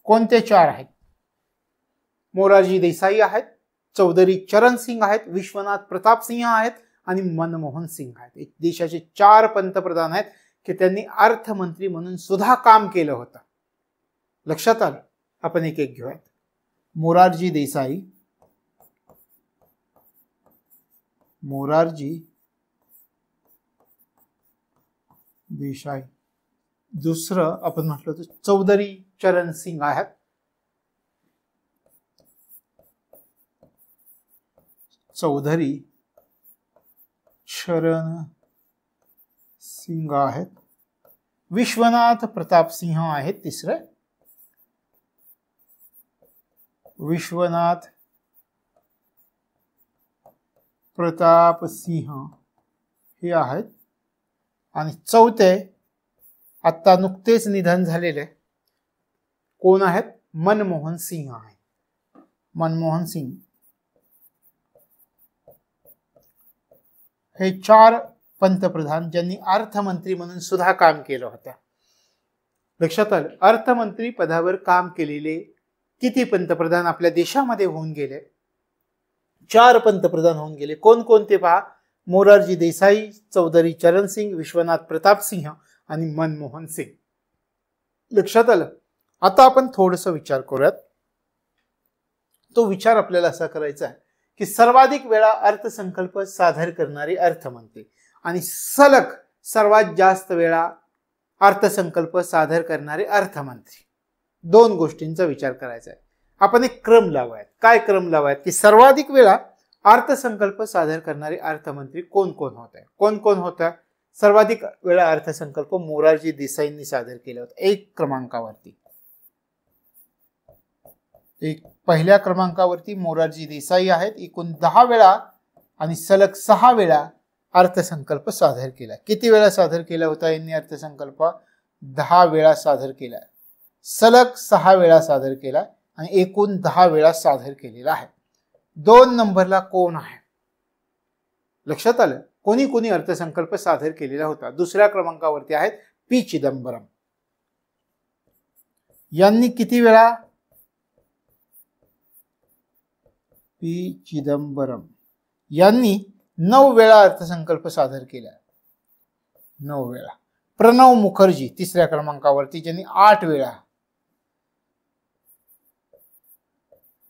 कोणते 4 आहेत? मोरारजी देसाई आहेत, चौधरी चरण सिंग आहेत, विश्वनाथ प्रताप सिंह आहेत आणि मनमोहन सिंग आहेत. देशाचे 4 पंतप्रधान आहेत की त्यांनी अर्थमंत्री म्हणून सुद्धा काम केलं होतं. लक्षात आलं? आपण एक एक घेऊयात. मोरारजी देसाई, दुसरं आपण म्हटलं तर चौधरी चरण सिंग आहेत. चौधरी चरण सिंग आहेत. विश्वनाथ प्रताप सिंह आहेत तिसरे. विश्वनाथ प्रताप सिंह हे आहेत. आणि चौथे आता नुकतेच निधन झालेले कोण आहेत? मनमोहन सिंह आहेत. मनमोहन सिंग हे 4 पंतप्रधान ज्यांनी अर्थमंत्री म्हणून सुद्धा काम केलं होतं. लक्षात आलं? अर्थमंत्री पदावर काम केलेले किती पंतप्रधान आपल्या देशामध्ये होऊन गेले? 4 पंतप्रधान होऊन गेले. कोण कोणते पहा? मोरारजी देसाई, चौधरी चरण सिंग, विश्वनाथ प्रताप सिंह आणि मनमोहन सिंग. लक्षात आलं? आता आपण थोडंसं विचार करूयात. तो विचार आपल्याला असा करायचा आहे की सर्वाधिक वेळा अर्थसंकल्प सादर करणारे अर्थमंत्री आणि सलग सर्वात जास्त वेळा अर्थसंकल्प सादर करणारे अर्थमंत्री, 2 गोष्टींचा विचार करायचा आहे. आपण एक क्रम लावायत. काय क्रम लावायत? की सर्वाधिक वेळा अर्थसंकल्प सादर करणारे अर्थमंत्री कोण कोण होते? कोण कोण होता? सर्वाधिक वेळा अर्थसंकल्प मोरारजी देसाईंनी सादर केला होता 1 क्रमांकावरती. पहिल्या क्रमांकावरती मोरारजी देसाई आहेत. एकूण 10 वेळा आणि सलग 6 वेळा अर्थसंकल्प सादर केला. किती वेळा सादर केला होता यांनी अर्थसंकल्प? 10 वेळा सादर केला. सलग 6 वेळा सादर केला आणि एकूण 10 वेळा सादर केलेला आहे. 2 नंबरला कोण आहे? लक्षात आलं? कोणी कोणी अर्थसंकल्प सादर केलेला होता? दुसऱ्या क्रमांकावरती आहेत पी चिदंबरम. यांनी किती वेळा? पी चिदंबरम यांनी 9 वेळा अर्थसंकल्प सादर केला. 9 वेळा. प्रणव मुखर्जी तिसऱ्या क्रमांकावरती, ज्यांनी 8 वेळा.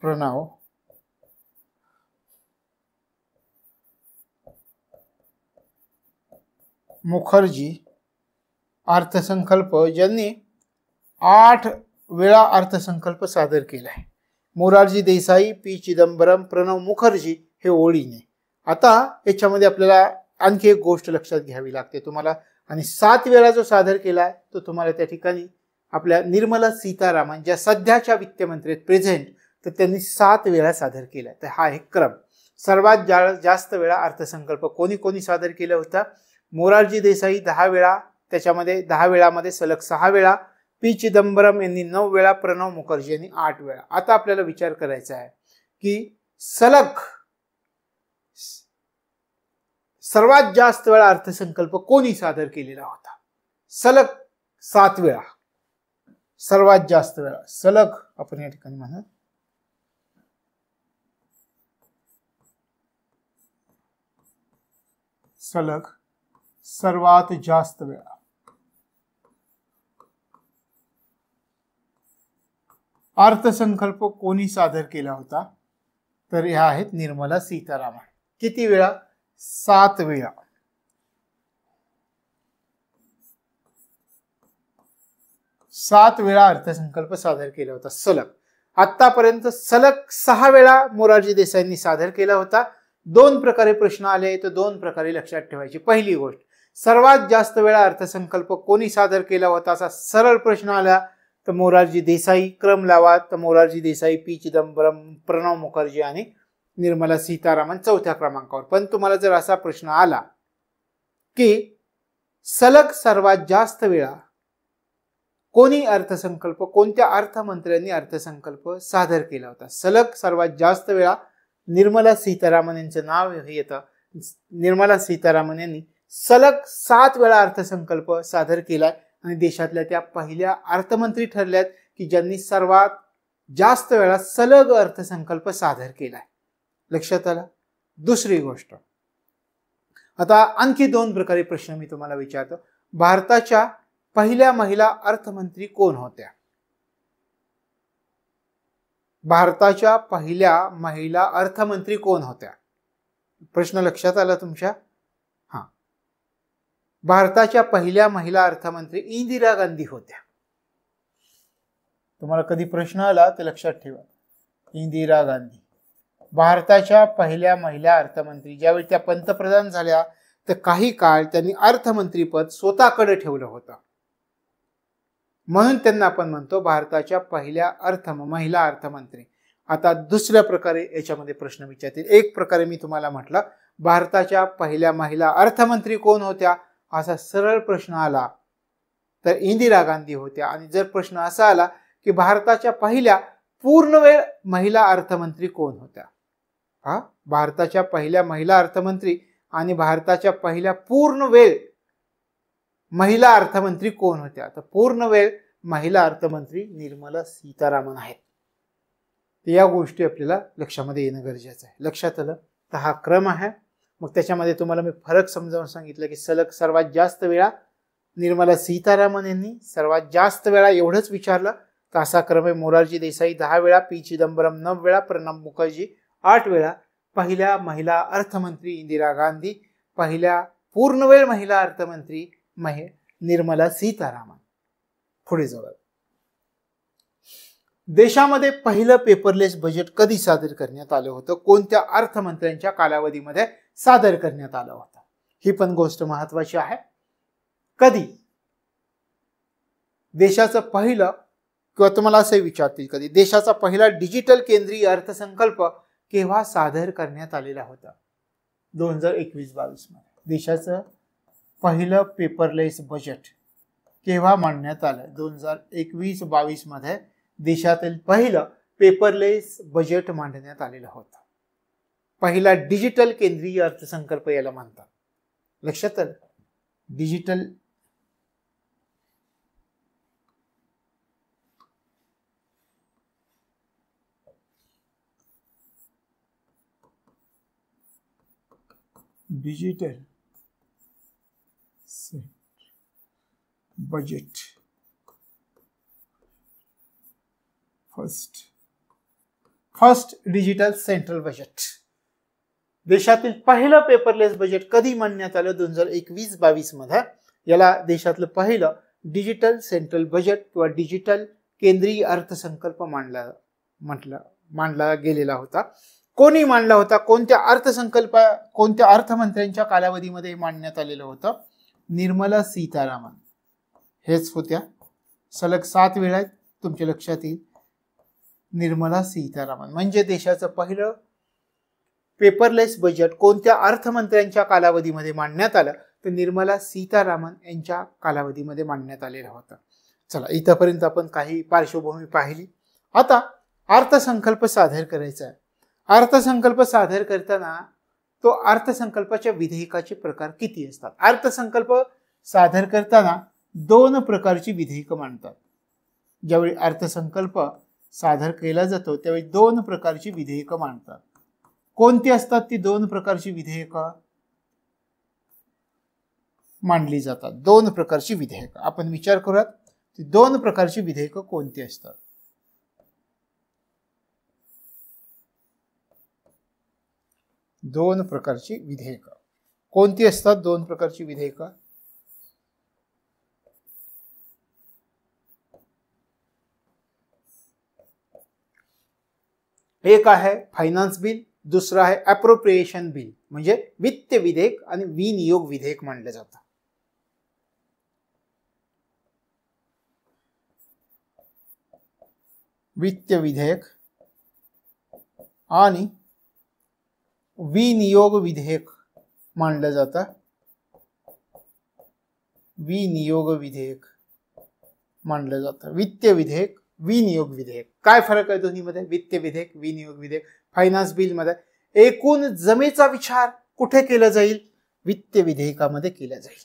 प्रणव मुखर्जी अर्थसंकल्प ज्यांनी 8 वेळा अर्थसंकल्प सादर केला आहे. मोरारजी देसाई, पी चिदंबरम, प्रणव मुखर्जी हे ओळीने. आता याच्यामध्ये आपल्याला आणखी एक गोष्ट लक्षात घ्यावी लागते तुम्हाला. आणि 7 वेळा जो सादर केला तो तुम्हाला त्या ठिकाणी आपल्या निर्मला सीतारामन ज्या सध्याच्या वित्तमंत्री आहेत प्रेझेंट, तर त्यांनी 7 वेळा सादर केला. तर हा एक क्रम. सर्वात जास्त वेळा अर्थसंकल्प कोणी कोणी सादर केला होता? मोरारजी देसाई 10 वेळा, त्याच्यामध्ये 10 वेळामध्ये सलग 6 वेळा. पी चिदंबरम यांनी 9 वेळा, प्रणव मुखर्जी यांनी 8 वेळा. आता आपल्याला विचार करायचा आहे की सलग सर्वात जास्त वेळा अर्थसंकल्प कोणी सादर केलेला होता? सलग 7 वेळा. सर्वात जास्त वेळा सलग आपण या ठिकाणी म्हणा सलग सर्वात जास्त वेळा अर्थसंकल्प कोणी सादर केला होता? तर ह्या आहेत निर्मला सीतारामन. किती वेळा? 7 वेळा. 7 वेळा अर्थसंकल्प सादर केला होता सलग. आतापर्यंत सलग 6 वेळा मोरारजी देसाईंनी सादर केला होता. 2 प्रकारे प्रश्न आले तर 2 प्रकारे लक्षात ठेवायची. पहिली गोष्ट, सर्वात जास्त वेळा अर्थसंकल्प कोणी सादर केला होता असा सरळ प्रश्न आला तर मोरारजी देसाई. क्रम लावा तर मोरारजी देसाई, पी चिदंबरम, प्रणव मुखर्जी आणि निर्मला सीतारामन चौथ्या क्रमांकावर. पण तुम्हाला जर असा प्रश्न आला की सलग सर्वात जास्त वेळा कोणी अर्थसंकल्प, कोणत्या अर्थमंत्र्यांनी अर्थसंकल्प सादर केला होता, सलग सर्वात जास्त वेळा निर्मला सीतारामन यांचं नाव येतं. निर्मला सीतारामन यांनी सलग 7 वेळा अर्थसंकल्प सादर केलाय आणि देशातल्या त्या पहिल्या अर्थमंत्री ठरल्यात की ज्यांनी सर्वात जास्त वेळा सलग अर्थसंकल्प सादर केलाय. लक्षात आलं. दुसरी गोष्ट, आता आणखी 2 प्रकारे प्रश्न मी तुम्हाला विचारतो. भारताच्या पहिल्या महिला अर्थमंत्री कोण होत्या? भारताच्या पहिल्या महिला अर्थमंत्री कोण होत्या? प्रश्न लक्षात आला तुमच्या? हा, भारताच्या पहिल्या महिला अर्थमंत्री इंदिरा गांधी होत्या. तुम्हाला कधी प्रश्न आला तर लक्षात ठेवा, इंदिरा गांधी भारताच्या पहिल्या महिला अर्थमंत्री. ज्यावेळी त्या पंतप्रधान झाल्या तर काही काळ त्यांनी अर्थमंत्रीपद स्वतःकडे ठेवलं होतं, म्हणून त्यांना आपण म्हणतो भारताच्या पहिल्या महिला अर्थमंत्री. आता दुसऱ्या प्रकारे याच्यामध्ये प्रश्न विचारतील. एक प्रकारे मी तुम्हाला म्हटलं भारताच्या पहिल्या महिला अर्थमंत्री कोण होत्या असा सरळ प्रश्न आला तर इंदिरा गांधी होत्या. आणि जर प्रश्न असा आला की भारताच्या पहिल्या पूर्णवेळ महिला अर्थमंत्री कोण होत्या, हा, भारताच्या पहिल्या महिला अर्थमंत्री आणि भारताच्या पहिल्या पूर्णवेळ महिला अर्थमंत्री कोण होत्या, तर पूर्णवेळ महिला अर्थमंत्री निर्मला सीतारामन आहेत. या गोष्टी आपल्याला लक्षामध्ये येणं गरजेचं आहे. लक्षात आलं. तर हा क्रम आहे. मग त्याच्यामध्ये तुम्हाला मी फरक समजावून सांगितलं की सलग सर्वात जास्त वेळा निर्मला सीतारामन यांनी, सर्वात जास्त वेळा एवढंच विचारलं तर असा क्रम आहे. मोरारजी देसाई 10 वेळा, पी चिदंबरम 9 वेळा, प्रणब मुखर्जी 8 वेळा, पहिल्या महिला अर्थमंत्री इंदिरा गांधी, पहिल्या पूर्णवेळ महिला अर्थमंत्री निर्मला सीतारामन. पुढे जाऊया. देशामध्ये पहिलं पेपरलेस बजेट कधी सादर करण्यात आलं होतं? कोणत्या अर्थमंत्र्यांच्या कालावधीमध्ये सादर करण्यात आलं होतं? ही पण गोष्ट महत्वाची आहे. कधी देशाचं पहिलं, किंवा तुम्हाला असं विचारतील कधी देशाचा पहिला डिजिटल केंद्रीय अर्थसंकल्प केव्हा सादर करण्यात आलेला होता? 2021-22 मध्ये देशाचं पहिलं पेपरलेस बजेट केव्हा मांडण्यात आलं? 2021-22 मध्ये देशातील पहिलं पेपरलेस बजेट मांडण्यात आलेलं होतं. पहिला डिजिटल केंद्रीय अर्थसंकल्प याला म्हणतात. लक्षात आलं. Digital budget first digital central budget. देशातील पहिलं पेपरलेस बजेट कधी मांडण्यात आलं? 2021-22 मध्ये. याला देशातलं पहिलं डिजिटल सेंट्रल बजेट किंवा डिजिटल केंद्रीय अर्थसंकल्प मांडला गेलेला होता. कोणी मांडला होता? कोणत्या अर्थमंत्र्यांच्या कालावधीमध्ये मांडण्यात आलेलं होतं? निर्मला सीतारामन हेच होत्या. सलग 7 वेळा आहेत, तुमच्या लक्षात येईल. निर्मला सीतारामन म्हणजे देशाचं पहिलं पेपरलेस बजेट कोणत्या अर्थमंत्र्यांच्या कालावधीमध्ये मांडण्यात आलं? तर निर्मला सीतारामन यांच्या कालावधीमध्ये मांडण्यात आलेलं होतं. चला, इथपर्यंत आपण काही पार्श्वभूमी पाहिली. आता अर्थसंकल्प सादर करायचा आहे. अर्थसंकल्प सादर करताना तो अर्थसंकल्पाच्या विधेयकाचे प्रकार किती असतात? अर्थसंकल्प सादर करताना 2 प्रकारची विधेयकं मांडतात. ज्यावेळी अर्थसंकल्प सादर केला जातो त्यावेळी 2 प्रकारची विधेयकं मांडतात. कोणती असतात ती 2 प्रकारची विधेयकं मांडली जातात? 2 प्रकारची विधेयकं आपण विचार करूयात. ती 2 प्रकारची विधेयकं कोणती असतात? 2 प्रकारची विधेयकं कोणती असतात? 2 प्रकारची विधेयकं एक आहे फायनान्स बिल, दुसरं आहे अप्रोप्रिएशन बिल, म्हणजे वित्त विधेयक आणि विनियोग विधेयक मानलं जातं. वित्त विधेयक आणि विनियोग विधेयक मानलं जातं. विनियोग विधेयक मानलं जातं. वित्त विधेयक, विनियोग विधेयक. काय फरक आहे दोन्हीमध्ये? वित्त विधेयक, विनियोग विधेयक. फायनान्स बिल मध्ये एकूण जमेचा विचार कुठे केला जाईल? वित्त विधेयकामध्ये केला जाईल.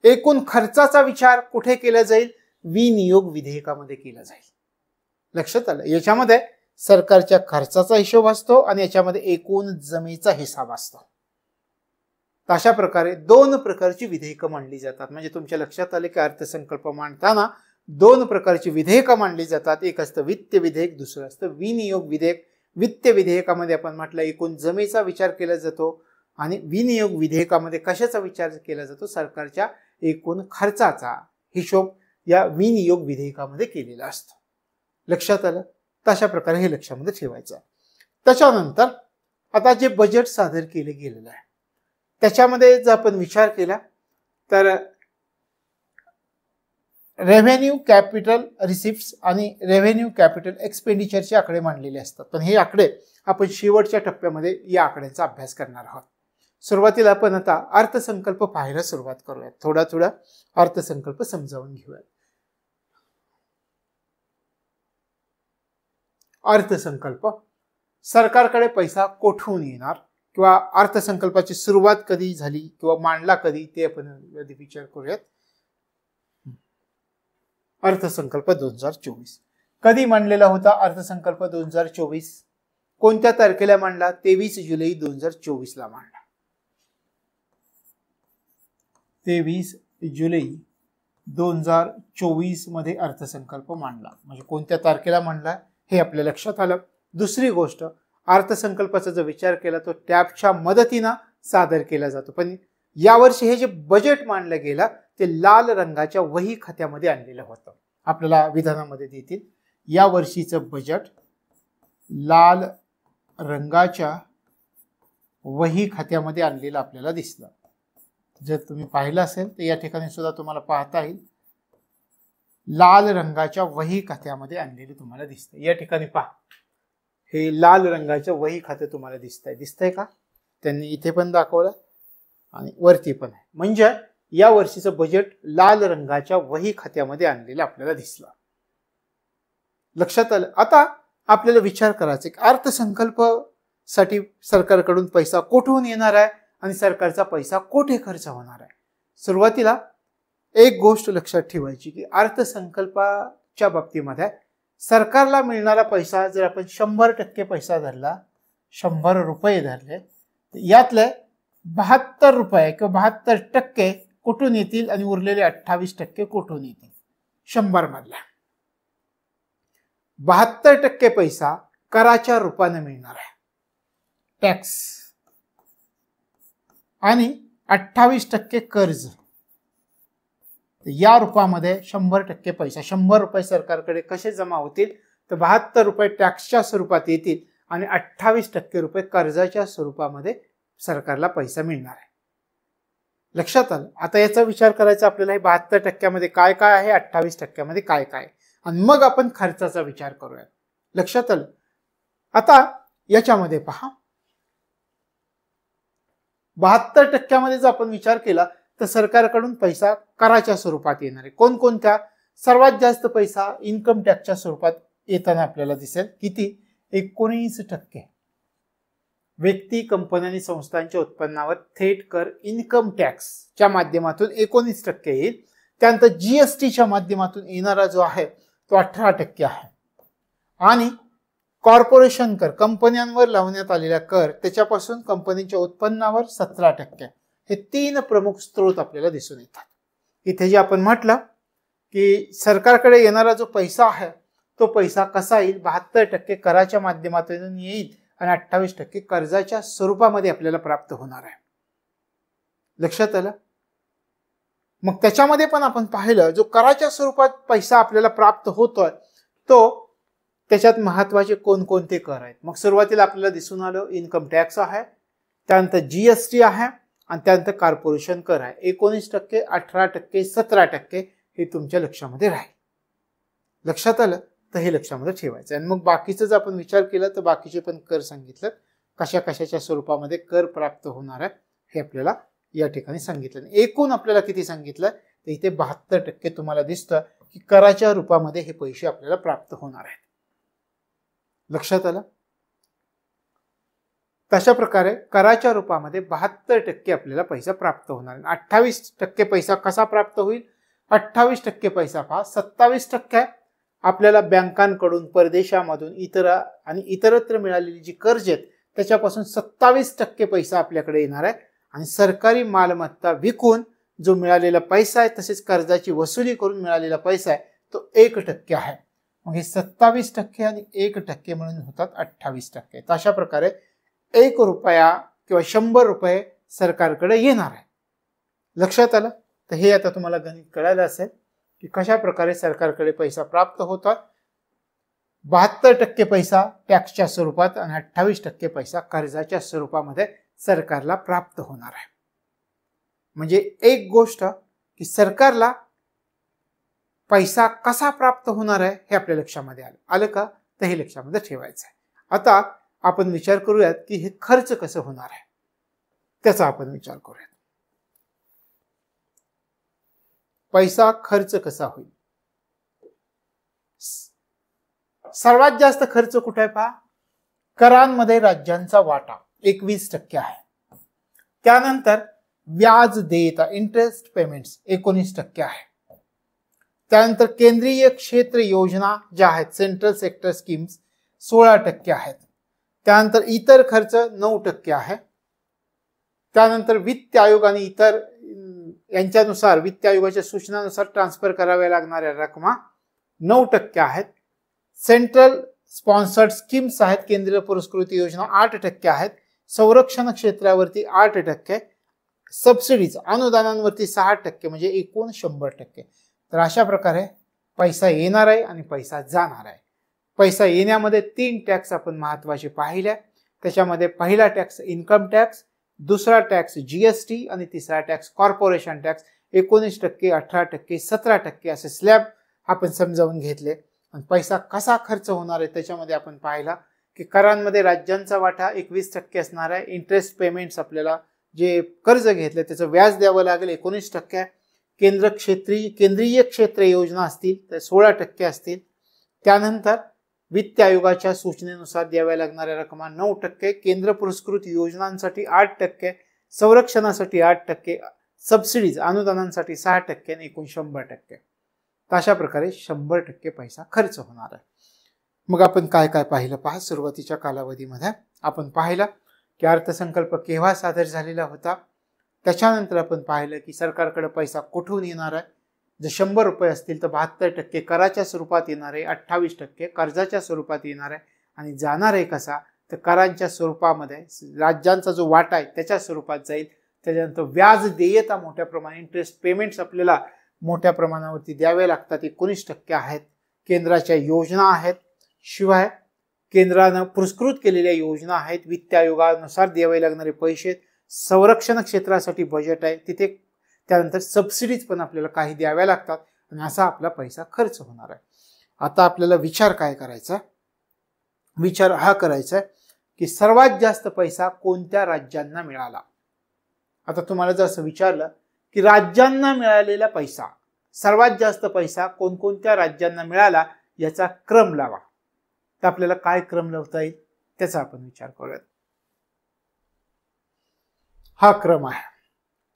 एकूण खर्चाचा विचार कुठे केला जाईल? विनियोग विधेयकामध्ये केला जाईल. लक्षात आलं? याच्यामध्ये सरकारच्या खर्चाचा हिशोब असतो आणि याच्यामध्ये एकूण जमेचा हिसाब असतो. अशा प्रकारे दोन प्रकारची विधेयकं मांडली जातात. म्हणजे तुमच्या लक्षात आले की अर्थसंकल्प मांडताना दोन प्रकारची विधेयकं मांडली जातात. एक असतं वित्त विधेयक, दुसरं असतं विनियोग विधेयक. वित्त विधेयकामध्ये आपण म्हटलं एकूण जमेचा विचार केला जातो आणि विनियोग विधेयकामध्ये कशाचा विचार केला जातो? सरकारच्या एकूण खर्चाचा हिशोब या विनियोग विधेयकामध्ये केलेला असतो. लक्षात आलं? तशा प्रकारे हे लक्षामध्ये ठेवायचं. त्याच्यानंतर आता जे बजेट सादर केले गेलेलं आहे त्याच्यामध्ये जर आपण विचार केला तर रेव्हेन्यू कॅपिटल रिसिप्ट्स आणि रेव्हेन्यू कॅपिटल एक्सपेंडिचरचे आकडे मांडलेले असतात. पण हे आकडे आपण शेवटच्या टप्प्यामध्ये या आकड्यांचा अभ्यास करणार आहोत. सुरुवातीला आपण आता अर्थसंकल्प पाहायला सुरुवात करूयात. थोडा थोडा अर्थसंकल्प समजावून घेऊयात. अर्थसंकल्प, सरकारकडे पैसा कोठून येणार किंवा अर्थसंकल्पाची सुरुवात कधी झाली किंवा मांडला कधी ते आपण विचार करूयात. अर्थसंकल्प 2024 कधी मांडलेला होता? अर्थसंकल्प 2024 कोणत्या तारखेला मांडला? 23 जुलै 2024 ला मांडला. 23 जुलै 2024 मध्ये अर्थसंकल्प मांडला. म्हणजे कोणत्या तारखेला मांडला हे आपल्या लक्षात आलं. दुसरी गोष्ट, अर्थसंकल्पाचा जो विचार केला तो टॅबच्या मदतीने सादर केला जातो. पण यावर्षी हे जे बजेट मांडलं गेलं ते लाल रंगाच्या वही खात्यामध्ये आणलेलं होतं. आपल्याला विधानामध्ये देतील या वर्षीचं बजेट लाल रंगाच्या वही खात्यामध्ये आणलेलं आपल्याला दिसलं. जर तुम्ही पाहिलं असेल तर या ठिकाणी सुद्धा तुम्हाला पाहता येईल लाल रंगाच्या वही खात्यामध्ये आणलेले तुम्हाला दिसतं. या ठिकाणी पहा, हे लाल रंगाच्या वही खाते तुम्हाला दिसतंय का? त्यांनी इथे पण दाखवलं आणि वरती पण आहे. म्हणजे या वर्षीचं बजेट लाल रंगाच्या वही खात्यामध्ये आणलेलं आपल्याला दिसलं. लक्षात आलं? आता आपल्याला विचार करायचा की अर्थसंकल्पासाठी सरकारकडून पैसा कुठून येणार आहे आणि सरकारचा पैसा कुठे खर्च होणार आहे. सुरुवातीला एक गोष्ट लक्षात ठेवायची की अर्थसंकल्पाच्या बाबतीमध्ये सरकारला मिळणारा पैसा जर आपण 100% पैसा धरला, 100 रुपये धरले, यातले 72 रुपये किंवा 72% कुठून येतील आणि उरलेले 28% कुठून येतील? 100 मधला 72% पैसा कराच्या रूपाने मिळणार आहे, टॅक्स, आणि 28% कर्ज. या रूपामध्ये 100% पैसा, 100 रुपये सरकारकडे कसे जमा होतील तर 72 रुपये टॅक्सच्या स्वरूपात येतील आणि 28% रुपये कर्जाच्या स्वरूपामध्ये सरकारला पैसा मिळणार आहे. लक्षात आलं? आता याचा विचार करायचा आपल्याला. हे 72% मध्ये काय काय आहे, 28% मध्ये काय काय, आणि मग आपण खर्चाचा विचार करूया. लक्षात आलं? आता याच्यामध्ये पहा, 72% मध्ये जर आपण विचार केला तर सरकारकडून पैसा कराच्या स्वरूपात येणार आहे. कोणकोणत्या? सर्वात जास्त पैसा इन्कम टॅक्सच्या स्वरूपात येताना आपल्याला दिसेल. किती? 19%. व्यक्ती, कंपनी आणि संस्थांच्या उत्पन्नावर थेट कर इन्कम टॅक्सच्या माध्यमातून 19% येईल. त्यानंतर जीएसटीच्या माध्यमातून येणारा जो आहे तो 18% आहे. आणि कॉर्पोरेशन कर, कंपन्यांवर लावण्यात आलेला कर, त्याच्यापासून कंपनीच्या उत्पन्नावर 17%. हे 3 प्रमुख स्रोत आपल्याला दिसून येतात. इथे जे आपण म्हटलं की सरकारकडे येणारा जो पैसा आहे तो पैसा कसा येईल? 72% कराच्या माध्यमातून येईल आणि 28% कर्जाच्या स्वरूपामध्ये आपल्याला प्राप्त होणार आहे. लक्षात आलं? मग त्याच्यामध्ये पण आपण पाहिलं जो कराच्या स्वरूपात पैसा आपल्याला प्राप्त होतोय तो त्याच्यात महत्वाचे कोणकोणते कर आहेत. मग सुरुवातीला आपल्याला दिसून आलं इन्कम टॅक्स आहे, त्यानंतर जीएसटी आहे आणि त्यानंतर कॉर्पोरेशन कर आहे. 19%, 18%, 17% हे तुमच्या लक्षामध्ये राहील. लक्षात आलं तर हे लक्षामध्ये ठेवायचं. आणि मग बाकीचं जर आपण विचार केला तर बाकीचे पण कर सांगितलं, कशा कशाच्या स्वरूपामध्ये कर प्राप्त होणार आहे हे आपल्याला या ठिकाणी सांगितलं. एकूण आपल्याला किती सांगितलं तर इथे 72% तुम्हाला दिसतं की कराच्या रूपामध्ये हे पैसे आपल्याला प्राप्त होणार आहेत. लक्षात आलं. तशा प्रकारे कराच्या रूपामध्ये 72% आपल्याला पैसा प्राप्त होणार. 28% पैसा कसा प्राप्त होईल. 28% पैसा पहा. 27% आपल्याला बँकांकडून, परदेशामधून, इतरत्र मिळालेली जी कर्ज आहेत त्याच्यापासून 27% पैसा आपल्याकडे येणार आहे. आणि सरकारी मालमत्ता विकून जो मिळालेला पैसा आहे तसेच कर्जाची वसुली करून मिळालेला पैसा आहे तो 1% आहे. मग हे 27% आणि 1% म्हणून होतात 28%. तर अशा प्रकारे 1 रुपया किंवा 100 रुपये सरकारकडे येणार आहे. लक्षात आलं. तर हे आता तुम्हाला गणित कळालं असेल की कशा प्रकारे सरकारकडे पैसा प्राप्त होतात. 72% पैसा टॅक्सच्या स्वरूपात आणि 28% पैसा कर्जाच्या स्वरूपामध्ये सरकारला प्राप्त होणार आहे. म्हणजे एक गोष्ट की सरकारला पैसा कसा प्राप्त होणार आहे हे आपल्या लक्षामध्ये आलं का. तर हे लक्षामध्ये ठेवायचं आहे. आता आपण विचार करूयात की हे खर्च कसं होणार आहे त्याचा आपण विचार करूयात. पैसा खर्च कसा होईल. सर्वात जास्त खर्च कुठे आहे पहा. करांमध्ये राज्यांचा वाटा 21% आहे. त्यानंतर व्याज देयता इंटरेस्ट पेमेंट्स 19% आहे. त्यानंतर केंद्रीय क्षेत्र योजना ज्या आहेत सेंट्रल सेक्टर स्कीम्स 16% आहेत. त्यानंतर इतर खर्च 9% आहे. त्यानंतर वित्त आयोग आणि इतर यांच्यानुसार वित्त आयोगाच्या सूचनानुसार ट्रान्सफर कराव्या लागणाऱ्या रकमा 9% आहेत. सेंट्रल स्पॉन्सर्ड स्कीम्स आहेत, केंद्रीय पुरस्कृत योजना 8% आहेत. संरक्षण क्षेत्रावरती 8%, सबसिडीज अनुदानांवरती 6% म्हणजे एकूण 100%. तर अशा प्रकारे पैसा येणार आहे आणि पैसा जाणार आहे. पैसा येण्यामध्ये 3 टॅक्स आपण महत्वाचे पाहिले. त्याच्यामध्ये पहिला टॅक्स इन्कम टॅक्स, दुसरा टॅक्स जीएसटी आणि तिसरा टॅक्स कॉर्पोरेशन टॅक्स. 19%, 18%, 17% असे स्लॅब आपण समजावून घेतले. आणि पैसा कसा खर्च होणार आहे त्याच्यामध्ये आपण पाहिला की करांमध्ये राज्यांचा वाटा 21% असणार आहे. इंटरेस्ट पेमेंट्स आपल्याला जे कर्ज घेतले त्याचं व्याज द्यावं लागेल 19%. केंद्रीय क्षेत्र योजना असतील तर 16% असतील. त्यानंतर वित्त आयोगाच्या सूचनेनुसार द्याव्या लागणाऱ्या रकमा 9%, केंद्र पुरस्कृत योजनांसाठी 8%, संरक्षणासाठी 8%, सबसिडीज अनुदानांसाठी 6% आणि एकूण 100%. अशा प्रकारे 100% पैसा खर्च होणार आहे. मग आपण काय काय पाहिलं पहा. सुरुवातीच्या कालावधीमध्ये आपण पाहिलं की अर्थसंकल्प केव्हा सादर झालेला होता. त्याच्यानंतर आपण पाहिलं की सरकारकडे पैसा कुठून येणार आहे. जर 100 रुपये असतील तर 72% कराच्या स्वरूपात येणार आहे, 28% कर्जाच्या स्वरूपात येणार आहे. आणि जाणार आहे कसा तर करांच्या स्वरूपामध्ये राज्यांचा जो वाटा आहे त्याच्या स्वरूपात जाईल. त्याच्यानंतर व्याज देयता मोठ्या प्रमाणात इंटरेस्ट पेमेंट्स आपल्याला मोठ्या प्रमाणावरती द्यावे लागतात 19% आहेत. केंद्राच्या योजना आहेत, शिवाय केंद्रानं पुरस्कृत केलेल्या योजना आहेत, वित्त आयोगानुसार द्यावे लागणारे पैसे, संरक्षण क्षेत्रासाठी बजेट आहे तिथे, त्यानंतर सबसिडीज पण आपल्याला काही द्याव्या लागतात आणि असा आपला पैसा खर्च होणार आहे. आता आपल्याला विचार काय करायचा. विचार हा करायचा की सर्वात जास्त पैसा कोणत्या राज्यांना मिळाला. आता तुम्हाला जर असं विचारलं की राज्यांना मिळालेला पैसा, सर्वात जास्त पैसा कोणकोणत्या राज्यांना मिळाला याचा क्रम लावा. तर आपल्याला काय क्रम लावता येईल त्याचा आपण विचार करूयात. हा क्रम आहे.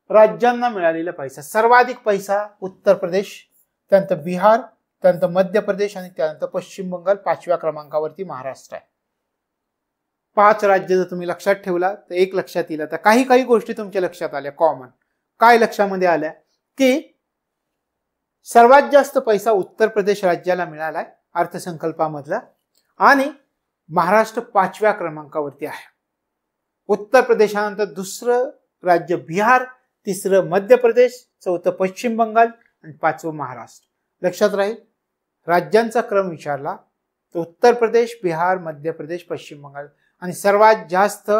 राज्यांना मिळालेला पैसा, सर्वाधिक पैसा उत्तर प्रदेश, त्यानंतर बिहार, त्यानंतर मध्य प्रदेश आणि त्यानंतर पश्चिम बंगाल, 5व्या क्रमांकावरती महाराष्ट्र आहे. 5 राज्य जर तुम्ही लक्षात ठेवला तर एक लक्षात येईल. आता काही काही गोष्टी तुमच्या लक्षात आल्या कॉमन. काय लक्षामध्ये आल्या की सर्वात जास्त पैसा उत्तर प्रदेश राज्याला मिळालाय अर्थसंकल्पामधला आणि महाराष्ट्र 5व्या क्रमांकावरती आहे. उत्तर प्रदेशानंतर दुसरं राज्य बिहार, तिसरं मध्य प्रदेश, चौथं पश्चिम बंगाल आणि 5वं महाराष्ट्र. लक्षात राहील. राज्यांचा क्रम विचारला तर उत्तर प्रदेश, बिहार, मध्य प्रदेश, पश्चिम बंगाल आणि सर्वात जास्त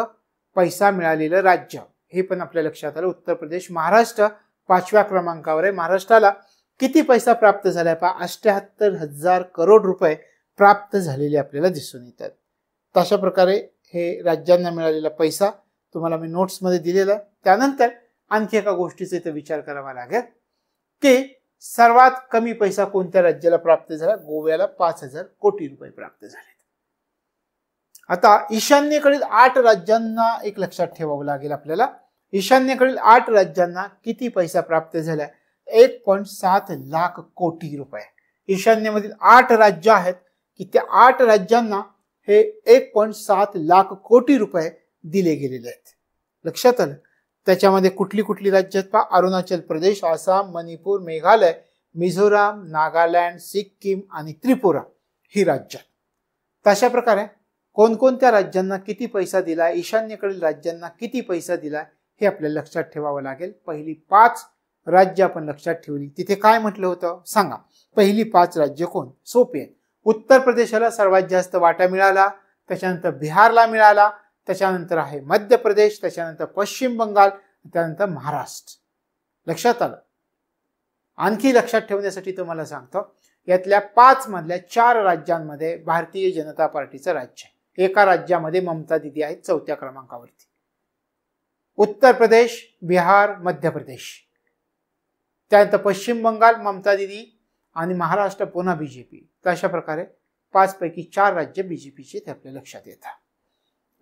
पैसा मिळालेलं राज्य हे पण आपल्या लक्षात आलं उत्तर प्रदेश. महाराष्ट्र 5व्या क्रमांकावर आहे. महाराष्ट्राला किती पैसा प्राप्त झालाय पहा, 78,000 करोड रुपये प्राप्त झालेले आपल्याला दिसून येतात. तशा प्रकारे हे राज्यांना मिळालेला पैसा तुम्हाला मी नोट्समध्ये दिलेला आहे. त्यानंतर आणखी एका गोष्टीचा इथे विचार करावा लागेल की सर्वात कमी पैसा कोणत्या राज्याला प्राप्त झाला, गोव्याला 5,000 कोटी रुपये प्राप्त झाले. आता ईशान्येकडील 8 राज्यांना एक लक्षात ठेवावं लागेल आपल्याला. ईशान्येकडील 8 राज्यांना किती पैसा प्राप्त झाला, 1.7 लाख कोटी रुपये. ईशान्येमधील 8 राज्य आहेत की त्या 8 राज्यांना हे 1.7 लाख कोटी रुपये दिले गेलेले आहेत. लक्षात आलं. त्याच्यामध्ये कुठली कुठली राज्य आहेत पहा, अरुणाचल प्रदेश, आसाम, मणिपूर, मेघालय, मिझोराम, नागालँड, सिक्कीम आणि त्रिपुरा ही राज्य. तशा प्रकारे कोणकोणत्या राज्यांना किती पैसा दिला, ईशान्येकडील राज्यांना किती पैसा दिला हे आपल्याला लक्षात ठेवावं लागेल. पहिली 5 राज्य आपण लक्षात ठेवली. तिथे काय म्हटलं होतं सांगा, पहिली 5 राज्य कोण, सोपी आहे. उत्तर प्रदेशाला सर्वात जास्त वाटा मिळाला, त्याच्यानंतर बिहारला मिळाला, त्याच्यानंतर आहे मध्य प्रदेश, त्याच्यानंतर पश्चिम बंगाल, त्यानंतर महाराष्ट्र. लक्षात आलं. आणखी लक्षात ठेवण्यासाठी तुम्हाला सांगतो, यातल्या 5 मधल्या 4 राज्यांमध्ये भारतीय जनता पार्टीचं राज्य आहे. एका राज्यामध्ये ममता दीदी आहेत 4थ्या क्रमांकावरती. उत्तर प्रदेश, बिहार, मध्य प्रदेश, त्यानंतर पश्चिम बंगाल ममता दीदी आणि महाराष्ट्र पुन्हा बीजेपी. अशा प्रकारे 5 पैकी 4 राज्य बीजेपीचे ते आपल्या लक्षात येतात.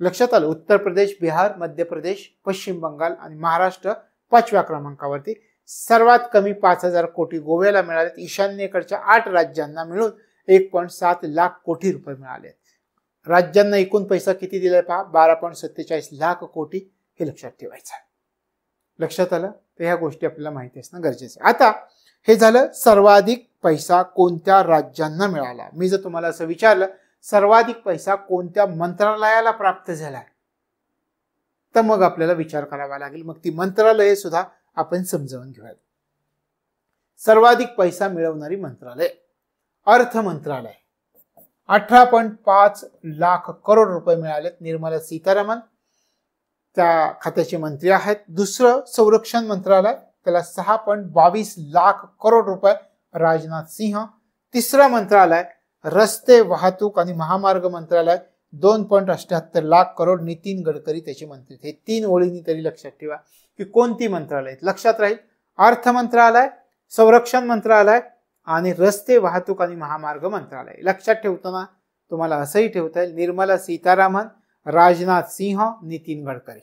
लक्षात आलं. उत्तर प्रदेश, बिहार, मध्य प्रदेश, पश्चिम बंगाल आणि महाराष्ट्र 5व्या क्रमांकावरती. सर्वात कमी 5,000 कोटी गोव्याला मिळालेत. ईशान्येकडच्या 8 राज्यांना मिळून 1.7 लाख कोटी रुपये मिळाले. राज्यांना एकूण पैसा किती दिलाय पहा, 12.47 लाख कोटी. हे लक्षात ठेवायचं. लक्षात आलं. तर ह्या गोष्टी आपल्याला माहिती असणं गरजेचं आहे. आता हे झालं सर्वाधिक पैसा कोणत्या राज्यांना मिळाला. मी जर तुम्हाला असं विचारलं सर्वाधिक पैसा कोणत्या मंत्रालयाला प्राप्त झाला, तर मग आपल्याला विचार करावा लागेल. मग ती मंत्रालये सुद्धा आपण समजावून घेऊयात. सर्वाधिक पैसा मिळवणारी मंत्रालय, अर्थ मंत्रालय 18.5 लाख करोड रुपये मिळालेत. निर्मला सीतारामन त्या खात्याचे मंत्री आहेत. दुसरं संरक्षण मंत्रालय, त्याला 6.22 लाख करोड रुपये राजनाथ सिंह. तिसरं मंत्रालय रस्ते वाहतूक आणि महामार्ग मंत्रालय 2.78 लाख करोड, नितीन गडकरी त्याचे मंत्री. हे 3 ओळींनी तरी लक्षात ठेवा की कोणती मंत्रालय लक्षात राहील. अर्थ मंत्रालय, संरक्षण मंत्रालय आणि रस्ते वाहतूक आणि महामार्ग मंत्रालय. लक्षात ठेवताना तुम्हाला असंही ठेवता येईल निर्मला सीतारामन, राजनाथ सिंह, नितीन गडकरी.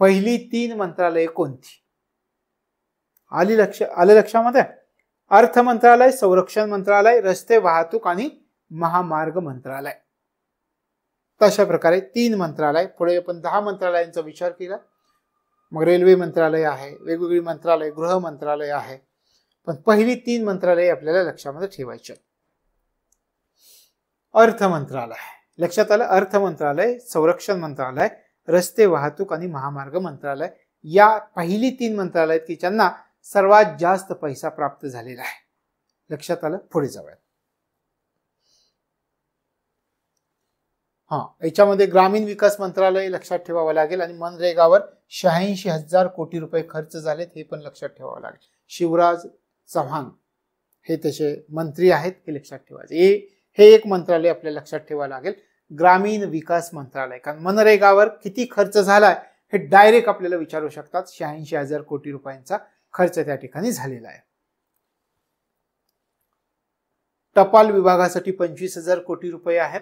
पहिली 3 मंत्रालये कोणती आलं लक्षामध्ये? अर्थ मंत्रालय, संरक्षण मंत्रालय, रस्ते वाहतूक आणि महामार्ग मंत्रालय. तशा प्रकारे 3 मंत्रालय. पुढे आपण 10 मंत्रालयांचा विचार केला. मग रेल्वे मंत्रालय आहे, वेगवेगळी मंत्रालय, गृह मंत्रालय आहे. पण पहिली 3 मंत्रालय आपल्याला लक्षामध्ये ठेवायची. अर्थ मंत्रालय लक्षात आलं. अर्थ मंत्रालय, संरक्षण मंत्रालय, रस्ते वाहतूक आणि महामार्ग मंत्रालय या पहिली 3 मंत्रालय की ज्यांना सर्वात जास्त पैसा प्राप्त झालेला आहे. लक्षात आलं. पुढे जाऊया. याच्यामध्ये ग्रामीण विकास मंत्रालय लक्षात ठेवावं लागेल आणि मनरेगावर 86,000 कोटी रुपये खर्च झालेत हे पण लक्षात ठेवावं लागेल. शिवराज चव्हाण हे त्याचे मंत्री आहेत हे लक्षात ठेवायचे. हे एक मंत्रालय आपल्याला लक्षात ठेवावं लागेल, ग्रामीण विकास मंत्रालय. कारण मनरेगावर किती खर्च झालाय हे डायरेक्ट आपल्याला विचारू शकतात. 86,000 कोटी रुपयांचा खर्च त्या ठिकाणी झालेला आहे. टपाल विभागासाठी 25,000 कोटी रुपये आहेत.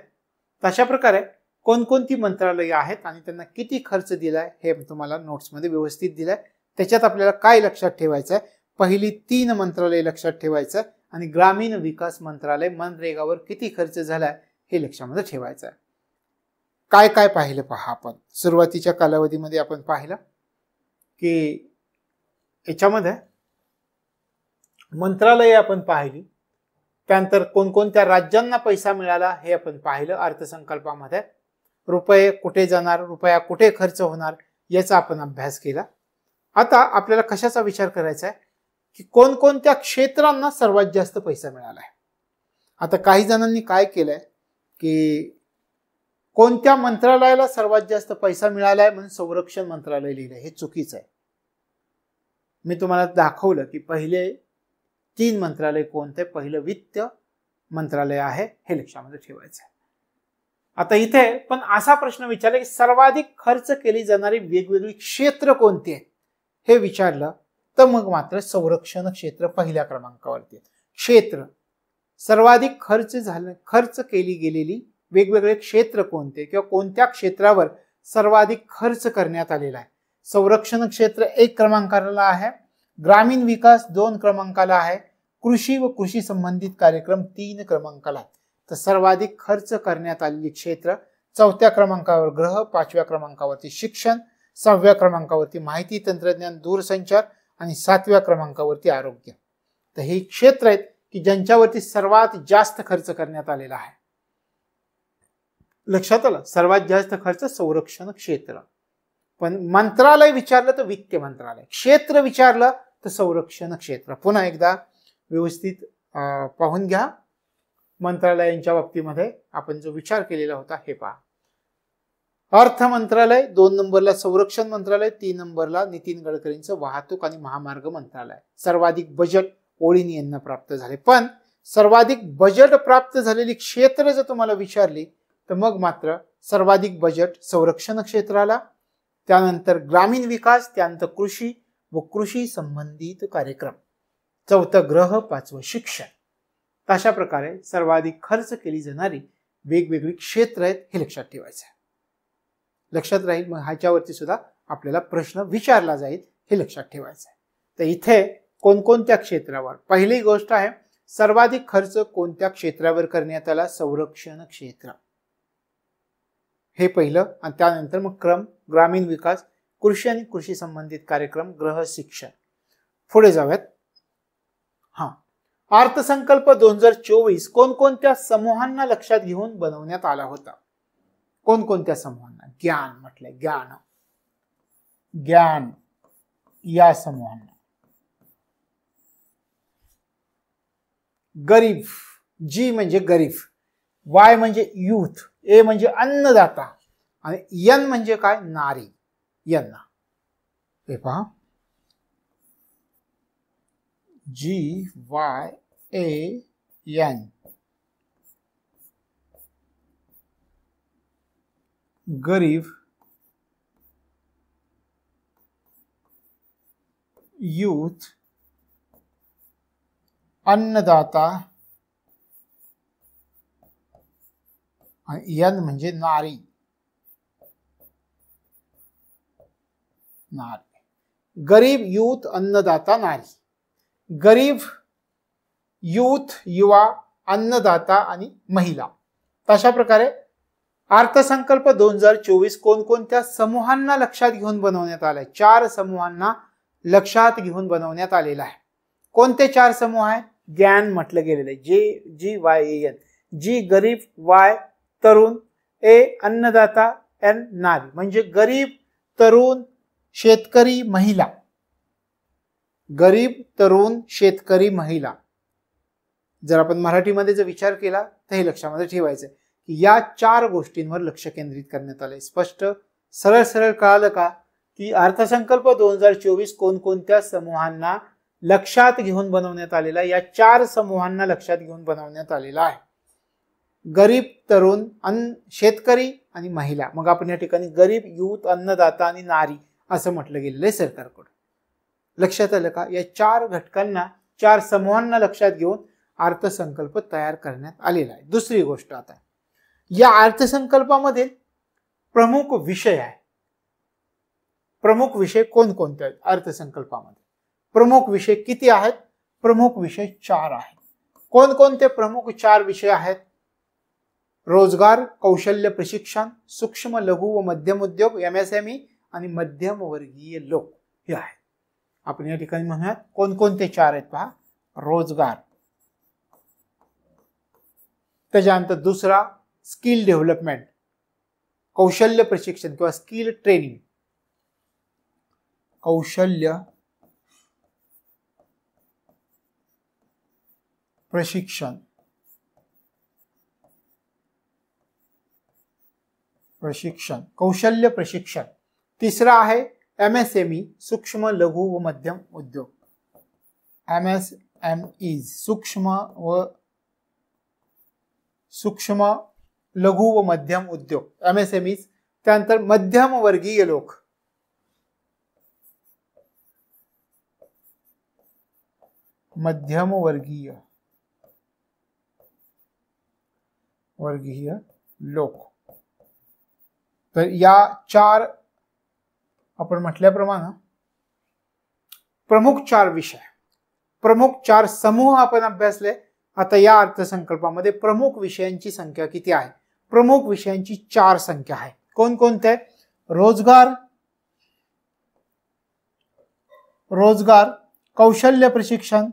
तशा प्रकारे कोणकोणती मंत्रालय आहेत आणि त्यांना किती खर्च दिलाय हे तुम्हाला नोट्समध्ये व्यवस्थित दिलाय. त्याच्यात आपल्याला काय लक्षात ठेवायचं आहे, पहिली 3 मंत्रालय लक्षात ठेवायचं आणि ग्रामीण विकास मंत्रालय मनरेगावर किती खर्च झालाय हे लक्षामध्ये ठेवायचं आहे. काय काय पाहिलं पहा. आपण सुरुवातीच्या कालावधीमध्ये आपण पाहिलं की याच्यामध्ये मंत्रालय आपण पाहिली, त्यानंतर कोणकोणत्या राज्यांना पैसा मिळाला हे आपण पाहिलं. अर्थसंकल्पामध्ये रुपये कुठे जाणार, रुपया कुठे खर्च होणार याचा आपण अभ्यास केला. आता आपल्याला कशाचा विचार करायचा आहे की कोणकोणत्या क्षेत्रांना सर्वात जास्त पैसा मिळाला आहे. आता काही जणांनी काय केलंय की कोणत्या मंत्रालयाला सर्वात जास्त पैसा मिळालाय म्हणून संरक्षण मंत्रालय लिहिलंय. हे चुकीचं आहे. मी तुम्हाला दाखवलं की पहिले 3 मंत्रालय कोणते. पहिलं वित्त मंत्रालय आहे, हे लक्षामध्ये ठेवायचं आहे. आता इथे पण असा प्रश्न विचारला की सर्वाधिक खर्च केली जाणारी वेगवेगळी क्षेत्र कोणती आहेत हे विचारलं तर मग मात्र संरक्षण क्षेत्र पहिल्या क्रमांकावरती. क्षेत्र सर्वाधिक खर्च केली गेलेली वेगवेगळे क्षेत्र कोणते किंवा कोणत्या क्षेत्रावर सर्वाधिक खर्च करण्यात आलेला आहे. संरक्षण क्षेत्र 1 क्रमांकाला आहे, ग्रामीण विकास 2 क्रमांकाला आहे, कृषी व कृषी संबंधित कार्यक्रम 3 क्रमांकाला आहे. तर सर्वाधिक खर्च करण्यात आलेली क्षेत्र 4थ्या क्रमांकावर गृह, 5व्या क्रमांकावरती शिक्षण, 6व्या क्रमांकावरती माहिती तंत्रज्ञान दूरसंचार आणि 7व्या क्रमांकावरती आरोग्य. तर हे क्षेत्र आहेत की ज्यांच्यावरती सर्वात जास्त खर्च करण्यात आलेला आहे. लक्षात आलं, सर्वात जास्त खर्च संरक्षण क्षेत्र. पण मंत्रालय विचारलं तर वित्त मंत्रालय, क्षेत्र विचारलं तर संरक्षण क्षेत्र. पुन्हा एकदा व्यवस्थित पाहून घ्या. मंत्रालयांच्या बाबतीमध्ये आपण जो विचार केलेला होता हे पहा. अर्थ मंत्रालय 2 नंबरला, संरक्षण मंत्रालय 3 नंबरला, नितीन गडकरींचं वाहतूक आणि महामार्ग मंत्रालय. सर्वाधिक बजेट ओळीने यांना प्राप्त झाले. पण सर्वाधिक बजेट प्राप्त झालेली क्षेत्र जर तुम्हाला विचारली तर मग मात्र सर्वाधिक बजेट संरक्षण क्षेत्राला, त्यानंतर ग्रामीण विकास, त्यानंतर कृषी व कृषी संबंधित कार्यक्रम, 4थं गृह, 5वं शिक्षण. अशा प्रकारे सर्वाधिक खर्च केली जाणारी वेगवेगळी क्षेत्र आहेत हे लक्षात ठेवायचं आहे. लक्षात राहील. मग ह्याच्यावरती सुद्धा आपल्याला प्रश्न विचारला जाईल हे लक्षात ठेवायचं आहे. तर इथे कोणकोणत्या क्षेत्रावर, पहिली गोष्ट आहे सर्वाधिक खर्च कोणत्या क्षेत्रावर करण्यात आला, संरक्षण क्षेत्र, हे पहिलं. आणि त्यानंतर मग क्रम ग्रामीण विकास, कृषी आणि कृषी संबंधित कार्यक्रम, गृह, शिक्षण. पुढे जाऊयात. अर्थसंकल्प 2024 कोणकोणत्या समूहांना लक्षात घेऊन बनवण्यात आला होता. कोणकोणत्या समूहांना? ज्ञान म्हटलंय, ज्ञान या समूहांना. गरीब, जी म्हणजे गरीब, वाय म्हणजे यूथ, ए म्हणजे अन्नदाता आणि एन म्हणजे काय, नारी, यांना. हे पहा, GYAN, गरीब, यूथ, अन्नदाता आणि एन म्हणजे नारी. गरीब, यूथ, अन्नदाता, नारी. गरीब, यूथ, युवा, अन्नदाता आणि महिला. तशा प्रकारे अर्थसंकल्प 2024 कोणकोणत्या समूहांना लक्षात घेऊन बनवण्यात आलाय. 4 समूहांना लक्षात घेऊन बनवण्यात आलेला आहे. कोणते 4 समूह आहेत? ज्ञान म्हटलं गेलेलं आहे, GYAN. जी गरीब, वाय तरुण, ए अन्नदाता, एन नारी. म्हणजे गरीब, तरुण, शेतकरी, महिला. गरीब, तरुण, शेतकरी, महिला. जर आपण मराठीमध्ये जर विचार केला तर हे लक्षामध्ये ठेवायचं की या 4 गोष्टींवर लक्ष केंद्रित करण्यात आलंय. स्पष्ट, सरळ सरळ कळालं का की अर्थसंकल्प 2024 कोणकोणत्या समूहांना लक्षात घेऊन बनवण्यात आलेला. या 4 समूहांना लक्षात घेऊन बनवण्यात आलेला आहे. गरीब, तरुण, शेतकरी आणि महिला. मग आपण या ठिकाणी गरीब, यूथ, अन्नदाता आणि नारी असं म्हटलं गेलेलं आहे सरकारकडून. लक्षात आलं का? या 4 घटकांना, 4 समूहांना लक्षात घेऊन अर्थसंकल्प तयार करण्यात आलेला आहे. दुसरी गोष्ट, आता या अर्थसंकल्पामध्ये प्रमुख विषय आहे. प्रमुख विषय कोणकोणते आहेत अर्थसंकल्पामध्ये? प्रमुख विषय किती आहेत? प्रमुख विषय 4 आहेत. कोणकोणते प्रमुख 4 विषय आहेत? रोजगार, कौशल्य प्रशिक्षण, सूक्ष्म, लघु व मध्यम उद्योग, MSME आणि मध्यमवर्गीय लोक हे आहेत. आपण या ठिकाणी म्हणूयात कोणकोणते 4 आहेत पहा. रोजगार, त्याच्यानंतर दुसरा स्किल डेव्हलपमेंट, कौशल्य प्रशिक्षण किंवा स्किल ट्रेनिंग, कौशल्य प्रशिक्षण. प्रशिक्षण, कौशल्य प्रशिक्षण. तिसरा आहे MSME, सूक्ष्म लघु व मध्यम उद्योग. MSME, सूक्ष्म लघु व मध्यम उद्योग, MSME. त्यानंतर मध्यम वर्गीय लोक, मध्यम वर्गीय लोक. तर या चार आपण म्हटल्याप्रमाणे प्रमुख चार विषय, प्रमुख चार समूह आपण अभ्यासले. आता या अर्थसंकल्पामध्ये प्रमुख विषयांची संख्या किती आहे? प्रमुख विषयांची 4 संख्या आहे. कोणकोणते? रोजगार, कौशल्य प्रशिक्षण,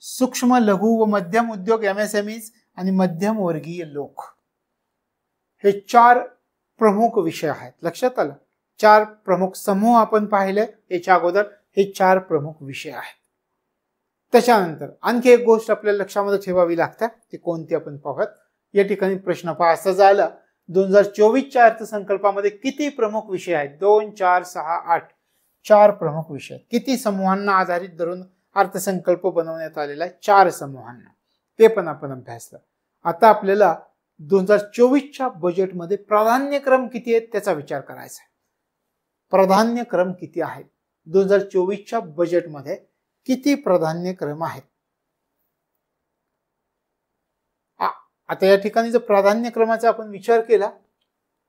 सूक्ष्म लघु व मध्यम उद्योग MSMEs आणि मध्यम वर्गीय लोक. हे 4 प्रमुख विषय आहेत. लक्षात आलं? 4 प्रमुख समूह आपण पाहिले याच्या अगोदर. हे 4 प्रमुख विषय आहेत. त्याच्यानंतर आणखी एक गोष्ट आपल्याला लक्षामध्ये ठेवावी लागते, ती कोणती आपण पाहूयात. या ठिकाणी प्रश्न पहा असा झाला, 2024च्या अर्थसंकल्पामध्ये किती प्रमुख विषय आहेत? 2, 4, 6, 8 4 प्रमुख विषय. किती समूहांना आधारित धरून अर्थसंकल्प बनवण्यात आलेला आहे? 4 समूहांना. ते पण आपण अभ्यासलं. आता आपल्याला 2024च्या बजेटमध्ये प्राधान्यक्रम किती आहेत त्याचा विचार करायचा आहे. प्राधान्यक्रम किती आहेत? 2024च्या बजेटमध्ये किती प्राधान्यक्रम आहेत? आता या ठिकाणी जर प्राधान्यक्रमाचा आपण विचार केला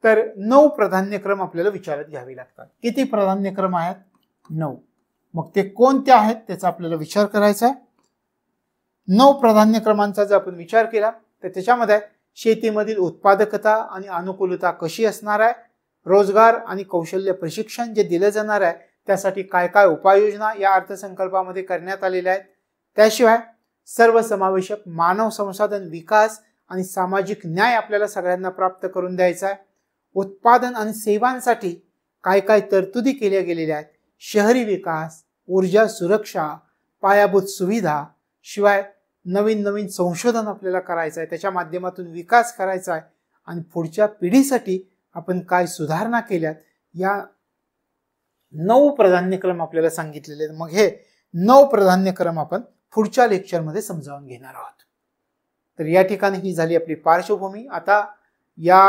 तर 9 प्राधान्यक्रम आपल्याला विचारात घ्यावे लागतात. किती प्राधान्यक्रम आहेत? 9. मग ते कोणते आहेत त्याचा आपल्याला विचार करायचा आहे. 9 प्राधान्यक्रमांचा जर आपण विचार केला तर त्याच्यामध्ये शेतीमधील उत्पादकता आणि अनुकूलता कशी असणार आहे, रोजगार आणि कौशल्य प्रशिक्षण जे दिले जाणार आहे त्यासाठी काय काय उपाययोजना या अर्थसंकल्पामध्ये करण्यात आलेल्या आहेत, त्याशिवाय सर्वसमावेशक मानव संसाधन विकास आणि सामाजिक न्याय आपल्याला सगळ्यांना प्राप्त करून द्यायचा आहे, उत्पादन आणि सेवांसाठी काय काय तरतुदी केल्या गेलेल्या आहेत, शहरी विकास, ऊर्जा सुरक्षा, पायाभूत सुविधा, शिवाय नवीन नवीन संशोधन आपल्याला करायचं आहे, त्याच्या माध्यमातून विकास करायचा आहे आणि पुढच्या पिढीसाठी आपण काय सुधारणा केल्यात या 9 प्राधान्यक्रम आपल्याला सांगितलेले आहेत. मग हे 9 प्राधान्यक्रम आपण पुढच्या लेक्चरमध्ये समजावून घेणार आहोत. तर या ठिकाणी ही झाली आपली पार्श्वभूमी. आता या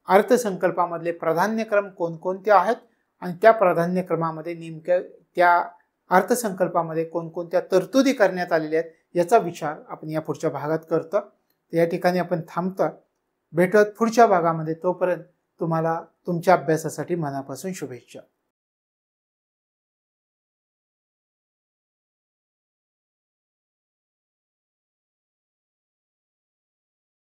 अर्थसंकल्पामधले प्राधान्यक्रम कोणकोणते आहेत आणि त्या प्राधान्यक्रमामध्ये नेमक्या त्या अर्थसंकल्पामध्ये कोणकोणत्या तरतुदी करण्यात आलेल्या आहेत याचा विचार आपण या पुढच्या भागात करतो. तर या ठिकाणी आपण थांबतो. भेटूयात पुढच्या भागामध्ये. तोपर्यंत तुम्हाला तुमच्या अभ्यासासाठी मनापासून शुभेच्छा.